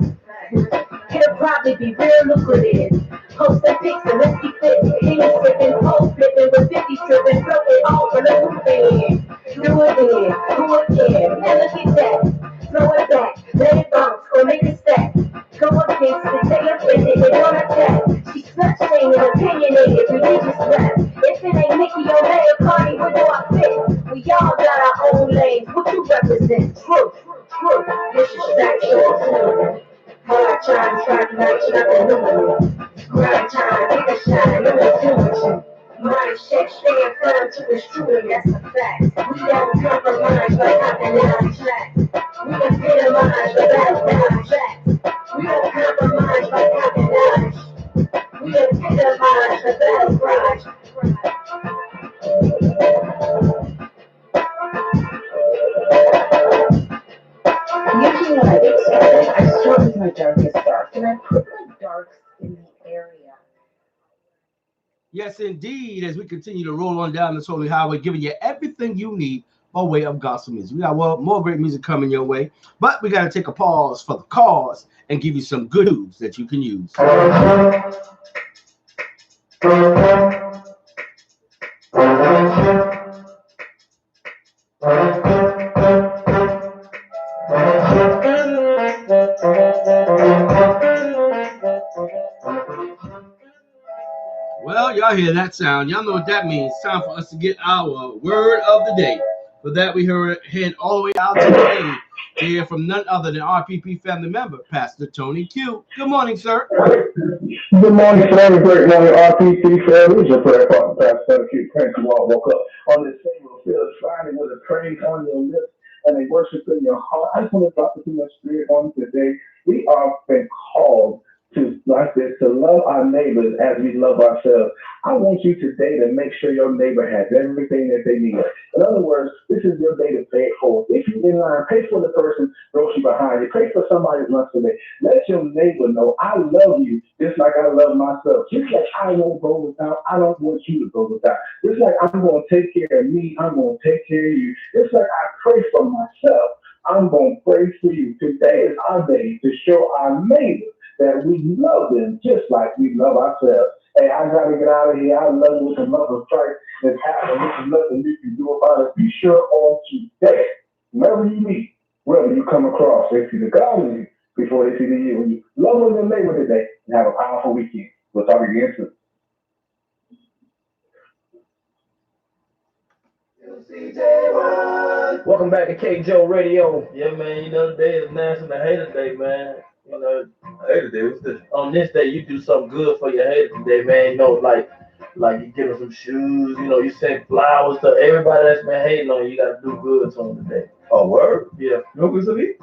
It'll probably be real lucrative. Posting pics and whiskey fit. Henny sipping, pole flipping with 50 tripping, floating all from the roof in. Do it then, do it again. Now look at that. Throw it back, let it bounce, or make a stack. Go against the day offended, they don't attack. She's slut shaming, opinionated, religious rap. If it ain't Mickey or Mayor Cardi, where do I fit? We all got our own lanes. What you represent? Truth, truth, disrespect, truth. Hard time, start nights, nothing new. Grind time, pick a shine, no influence. Mindset, stand firm to the truth, that's a fact. We don't compromise by compromising facts. We epitomize the battle facts. We don't compromise by compromise. We epitomize the battle cries. Usually when I get started, I start with my darkest dark, and I put my darks in the area. Yes, indeed. As we continue to roll on down this holy highway, giving you everything you need by way of gospel music. We got more great music coming your way, but we got to take a pause for the cause and give you some good news that you can use. Well, y'all hear that sound. Y'all know what that means. Time for us to get our word of the day. For that, we head all the way out today to hear from none other than RPP family member, Pastor Tony Q. Good morning, sir. Good morning, family. Great morning, RPP family. It's your prayer partner, Pastor Tony Q. Thank you all woke up on this single field, shining with a praise on your lips and a worship in your heart. I just want to drop it to my spirit on today. We are been called to, like this, to love our neighbors as we love ourselves. I want you today to make sure your neighbor has everything that they need. In other words, this is your day to pay it forward. If you're in line, pay for the person grocery behind you. Pay for somebody's lunch today. Let your neighbor know I love you just like I love myself. Just like I won't go without, I don't want you to go without. Just like I'm going to take care of me, I'm going to take care of you. Just like I pray for myself, I'm going to pray for you. Today is our day to show our neighbor that we love them just like we love ourselves. Hey, I gotta get out of here. I love you with the love of Christ that's happening. There's nothing you can do about it. Be sure on today, wherever you meet, wherever you come across, they see the God in you before they see the you. When you love on your neighbor today and have a powerful weekend. We'll talk again soon. Welcome back to K Joe Radio. Yeah, man, you know, today is National Hater Day, man. You know, Hater Day, what's this? On this day, you do something good for your haters today, man. You know, like you give them some shoes, you know, you send flowers to everybody that's been hating on you. You got to do good to them today. Oh, word? Yeah. No good to me?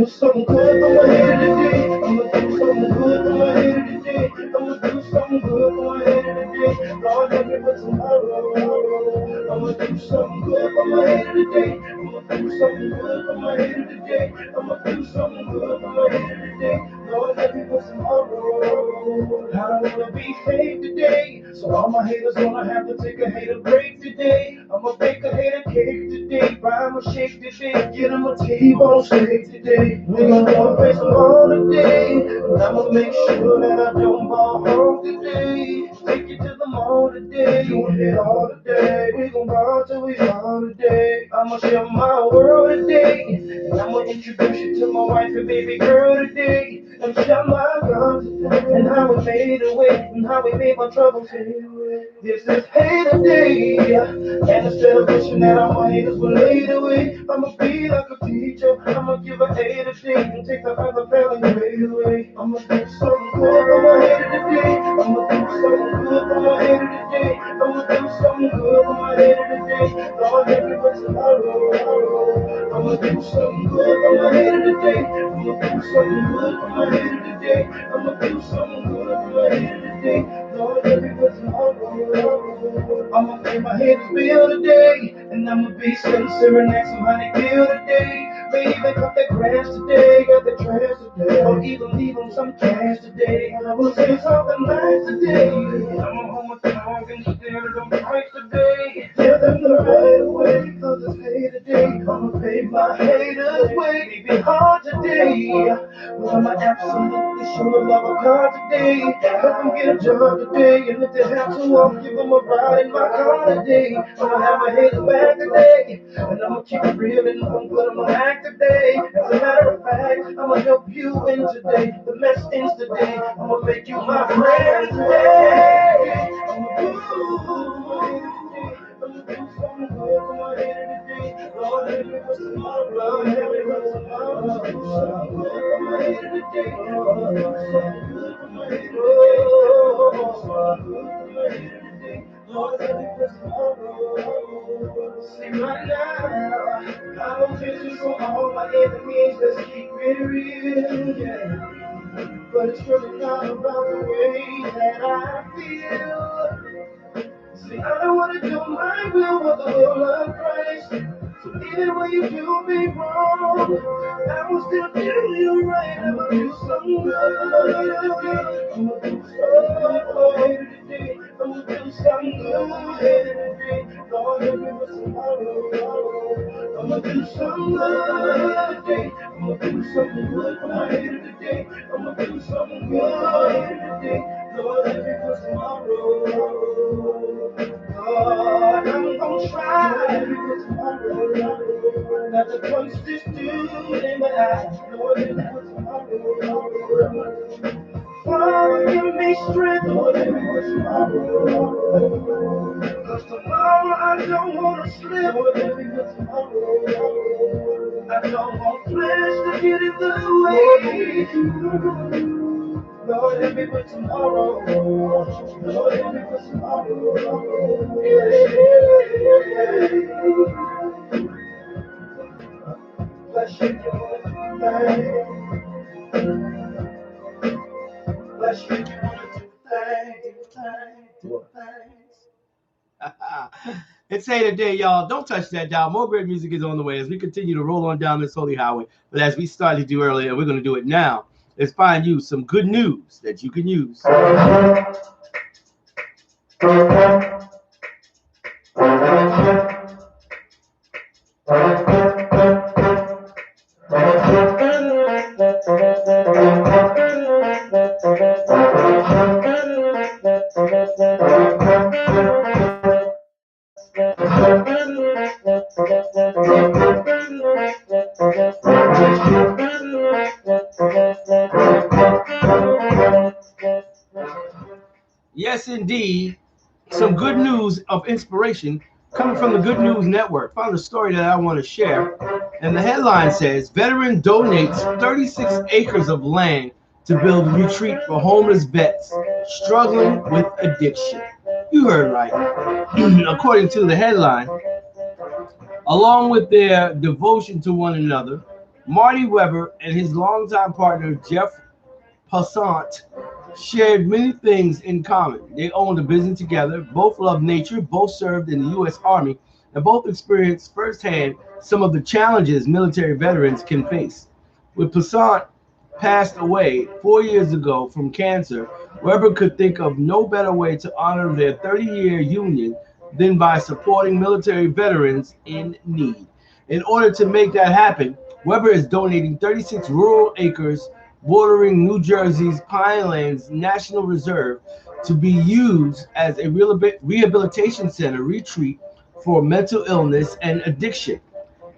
do something good for my hater today. I'ma do something good for my hater today. I'ma do something good for my hater today. Lord, help me with tomorrow. I'ma do something good for my hater today. I'ma do something good for my hater today. I'ma do something good for my hater today. Lord, help me with tomorrow. I don't wanna be fake today, so all my haters gonna have to take a hater break today. I'ma bake a hater cake today, buy 'em a shake today, get 'em a T-bone steak today. We gon' wanna face them all today, but I'ma make sure that I don't ball home today. Take you to the mall today, doing it all today. We gon' ball till we fall today. I'ma share my world today, and I'ma introduce you to my wife and baby girl today. And share my guns and how we made a way and how we made my troubles fade away. This is hater day, and instead of wishing that all my haters were laid away, I'ma be like a teacher. I'ma give a hater day and take the other failing grade away. I'ma do something good for my hater today. I'ma do something good for my hater today. I'ma do something good for my hater today. Lord, help me with tomorrow. I'ma do something good for my hater today. I'ma do something good for my hater today. I'ma do something good for my hater today. Lord, help me with tomorrow. I'ma pay my haters bill today, and I'ma be sincere and ask them how they feel today. May even cut their grass today, got the trash today, or even leave them some cash today. I will say something nice today. I'ma hold my tongue and stare at them right today. Tell them the right way, cause it's hate today. I'ma pay my haters way. It be hard today, but I'ma absolutely show the love of God today. Help them get a job today, and if they have to, I'll give them a ride in my car today. I'ma have my haters back today, and I'ma keep it real and I'm put them on act today. As a matter of fact, I'ma help you win today. The mess ends today. I'ma make you my friend today. I'ma do something good for my hater today. Lord, help me with tomorrow. Lord, help me with tomorrow. I'ma do something good for my hater today. I'ma do something good for my hater today. I'ma do something good for my hater today. Lord, help me with tomorrow. See right now, I don't vision for all my enemies. Let's keep it real, yeah. But it's really not about the way that I feel. See, I don't wanna do my will, but the will of Christ. So even when you do me wrong, I will still do you right. I'ma do something good. I'ma do something good for later today. I'ma do something good for later today. Lord, help me with tomorrow. I'ma do something good today. I'ma do something good for my hater today. I'ma do something good for later today. Lord, help me with tomorrow. God, I'm gonna try not to punch this dude in the eye. Lord, help me with tomorrow. Father, give me strength. Lord, help me with tomorrow. Cause tomorrow I don't wanna slip. Lord, help me with tomorrow. I don't want flesh to get in the way. Lord, help me with tomorrow. Lord, help me with tomorrow. Bless you, bless you, It's Hater Day, y'all. Don't touch that dial. More great music is on the way as we continue to roll on down this holy highway. But as we started to do earlier, we're going to do it now. Let's find you some good news that you can use. Yes, indeed. Some good news of inspiration coming from the Good News Network. Found a story that I want to share. And the headline says, Veteran donates 36 acres of land to build retreat for homeless vets struggling with addiction. You heard right. According to the headline, along with their devotion to one another, Marty Weber and his longtime partner Jeff Passant shared many things in common. They owned a business together, both loved nature, both served in the U.S. Army, and both experienced firsthand some of the challenges military veterans can face. When Passant passed away 4 years ago from cancer, Weber could think of no better way to honor their 30-year union than by supporting military veterans in need. In order to make that happen, Weber is donating 36 rural acres bordering New Jersey's Pinelands National Reserve to be used as a rehabilitation center retreat for mental illness and addiction.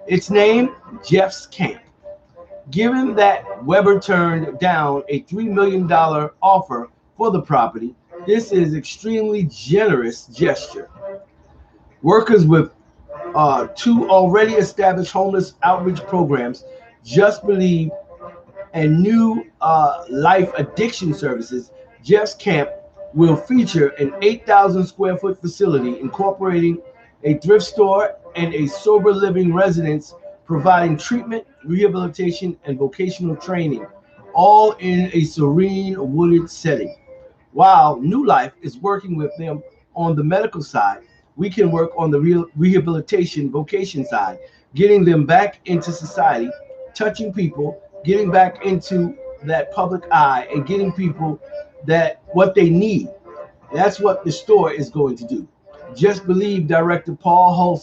Its name, Jeff's Camp. Given that Weber turned down a $3 million offer for the property, this is extremely generous gesture. Workers with two already established homeless outreach programs, Just Believe and New Life Addiction Services, Jeff's Camp will feature an 8,000 square foot facility incorporating a thrift store and a sober living residence providing treatment, rehabilitation, and vocational training, all in a serene wooded setting. While New Life is working with them on the medical side, we can work on the rehabilitation vocation side, getting them back into society, touching people, getting back into that public eye, and getting people that what they need. That's what the store is going to do. Just Believe director Paul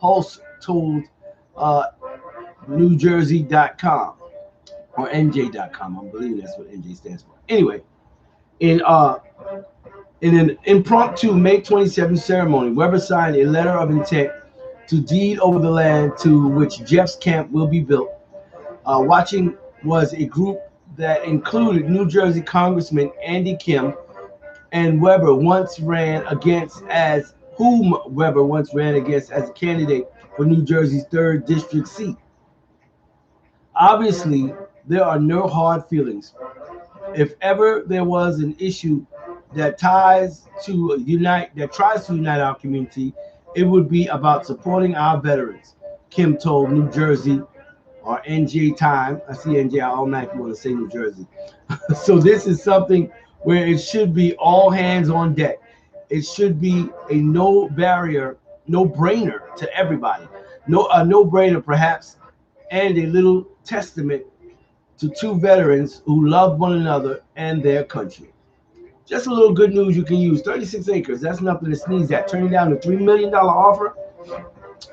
Hulse told uh, NewJersey.com or NJ.com. I'm believing that's what NJ stands for. Anyway, in an impromptu May 27th ceremony, Weber signed a letter of intent to deed over the land to which Jeff's camp will be built. Watching was a group that included New Jersey Congressman Andy Kim and Weber once ran against as a candidate for New Jersey's 3rd district seat. Obviously, there are no hard feelings. If ever there was an issue that tries to unite our community, it would be about supporting our veterans. Kim told New Jersey or NJ Time. I see NJ, I automatically want to say New Jersey. So this is something where it should be all hands on deck. It should be a no barrier, no brainer to everybody. No brainer perhaps, and a little testament to two veterans who love one another and their country. Just a little good news you can use. 36 acres, that's nothing to sneeze at. Turning down a $3 million offer,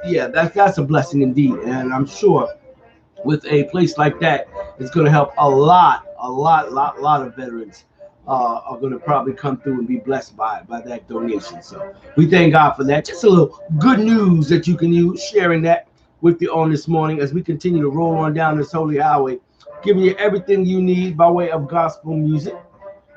yeah, that's a blessing indeed. And I'm sure with a place like that, it's going to help a lot of veterans are going to probably come through and be blessed by that donation. So we thank God for that. Just a little good news that you can use, sharing that with you on this morning as we continue to roll on down this holy highway, giving you everything you need by way of gospel music.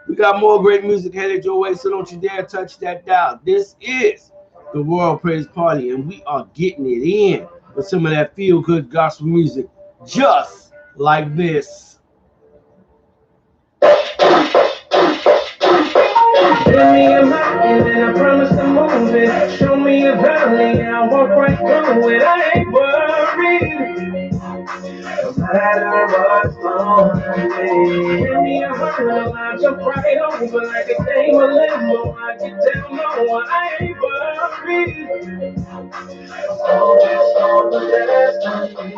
We got more great music headed your way, so don't you dare touch that dial. This is the World Praise Party, and we are getting it in with some of that feel good gospel music, just like this. Give me a mountain and I promise to move it. Show me a valley and I'll walk right through it. I ain't worried. No matter what's on me. Give me a hurdle, I'll jump right over like a game of limbo. I get down low, I ain't worried. Focus on the destiny.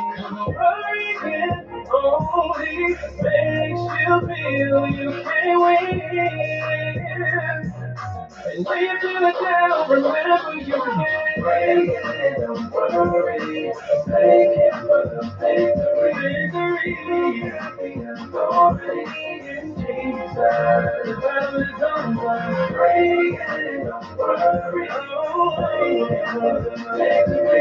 Worrying only makes you feel you can't win. And when you feel it down, remember you can break it. Don't worry, take it for the victory. Happy and glory in Jesus. The battle is over. Break it, don't worry. Take it for the victory.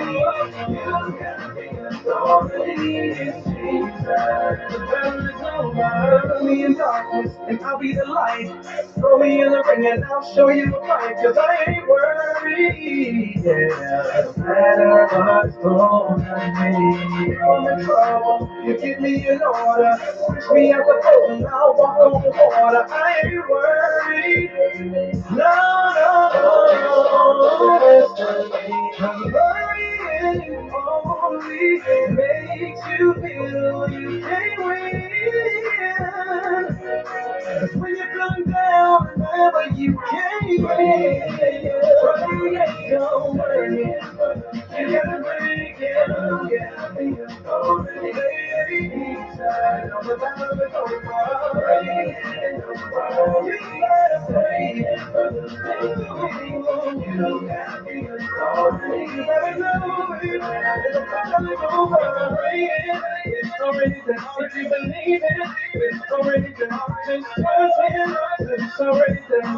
You happy and glory in Jesus. The battle is over. Put me in darkness and I'll be the light. Throw me in the ring and I'll show you the fight, cause I ain't worried. Yeah, no matter what's going on, I'm in trouble. You give me an order, push me out the boat and I'll walk on the water. I ain't worried. No, I'm worried only makes you feel You can't don't worry. You gotta break it down, yeah. Already inside on the bottom of the party. You gotta say it for the thing you got me already. You better know it. It's already done. If you believe it, it's already done. Just trust it. It's already done.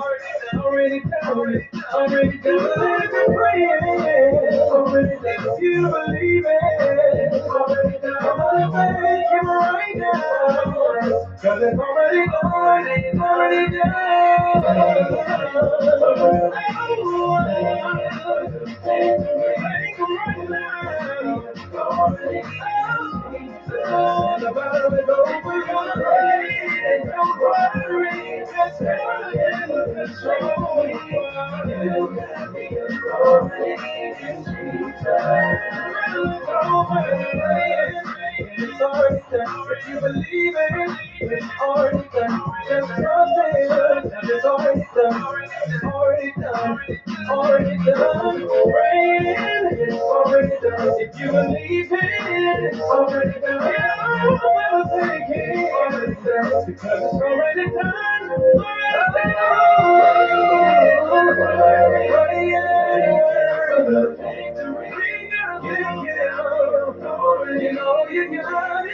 Already done. Already done. Let it pray. Already done. If you believe it, it's already done. I'm gonna thank him right now. Cause it's already done. It's already it's already done. If you believe it, it's already done. Just trust it. It's already done. Already done. Already done. Rain. It's already done. If you believe it, it's already done. I'm gonna take it. Already done. Because it's already done. Already done. Victory. You know you got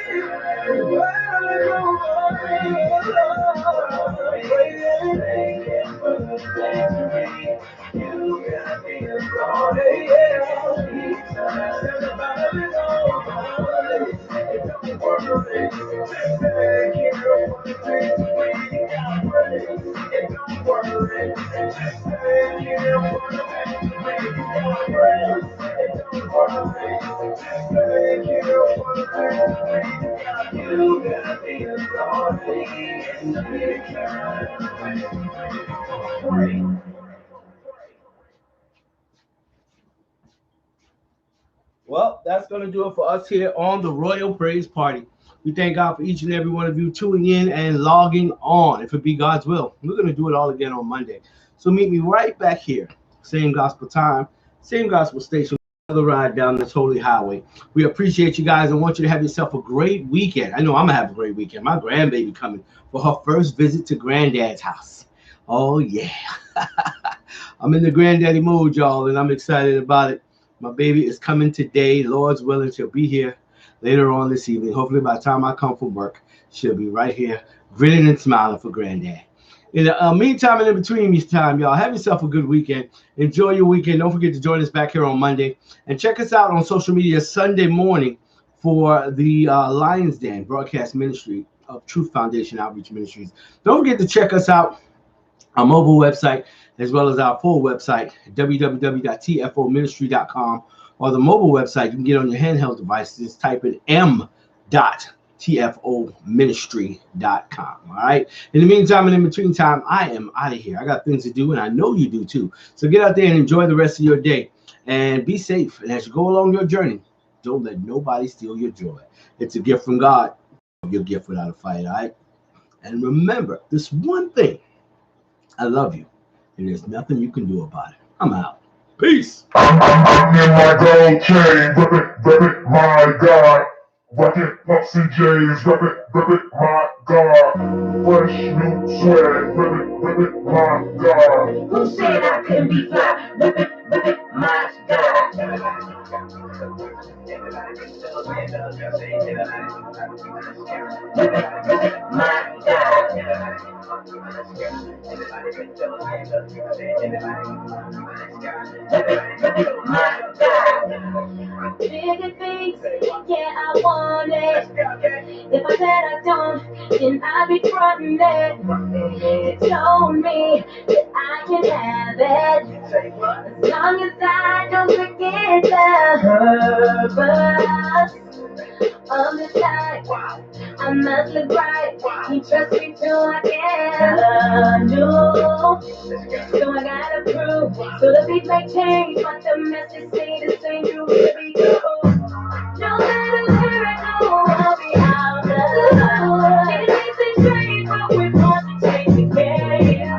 Well, that's going to do it for us here on the Royal Praise Party. We thank God for each and every one of you tuning in and logging on. If it be God's will, we're going to do it all again on Monday. So meet me right back here. Same gospel time, same gospel station. Another ride down this holy highway. We appreciate you guys and want you to have yourself a great weekend. I know I'm going to have a great weekend. My grandbaby coming for her first visit to Granddad's house. Oh, yeah. I'm in the granddaddy mood, y'all, and I'm excited about it. My baby is coming today. Lord's willing, she'll be here later on this evening. Hopefully, by the time I come from work, she'll be right here, grinning and smiling for Granddad. In the meantime and in between this time, y'all, have yourself a good weekend. Enjoy your weekend. Don't forget to join us back here on Monday. And check us out on social media Sunday morning for the Lions Den broadcast ministry of Truth Foundation Outreach Ministries. Don't forget to check us out, our mobile website, as well as our full website, www.tfoministry.com, or the mobile website you can get on your handheld device. Just type in m.tfoministry.com. All right. In the meantime and in between time, I am out of here. I got things to do, and I know you do too. So get out there and enjoy the rest of your day, and be safe. And as you go along your journey, don't let nobody steal your joy. It's a gift from God. Your gift without a fight. All right. And remember this one thing: I love you. And there's nothing you can do about it. I'm out. Peace. I'm in my gold chain, rip it, my God. Rockin' Puffs and J's, rip it, my God. Fresh new swag, rip it, my God. Who said I couldn't be fly? Rip it, my God. Rip it, my God. Rip it, my God. Bigger things, yeah, I want it. If I said I don't, then I'd be frontin' it. They told me that I can have it, as long as I don't forget the purpose of the time. I must look right, he trusts me till I can undo. So I gotta prove, so the beat may change, but the message stay the same. You really go. No matter where I go, I'll be out of love. It makes it strange, but we're born to change the game.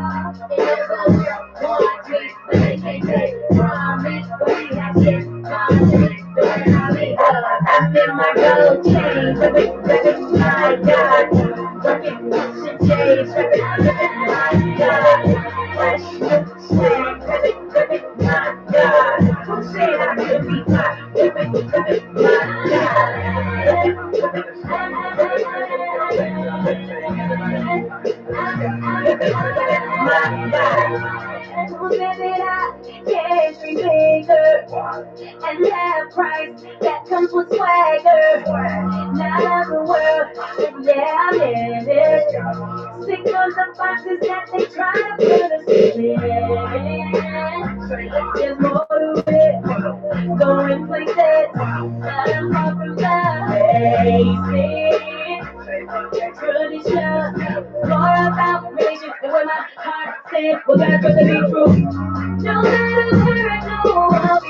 And who said that I can't be bigger and have price that comes with swagger? Not the world, yeah, I'm in it. Sick of the boxes that they try to put us in. There's more to it, going places, but I'm far from the basics. Tradition, more about religion and where my heart said, well, God's gonna be true. No matter where I go, I'll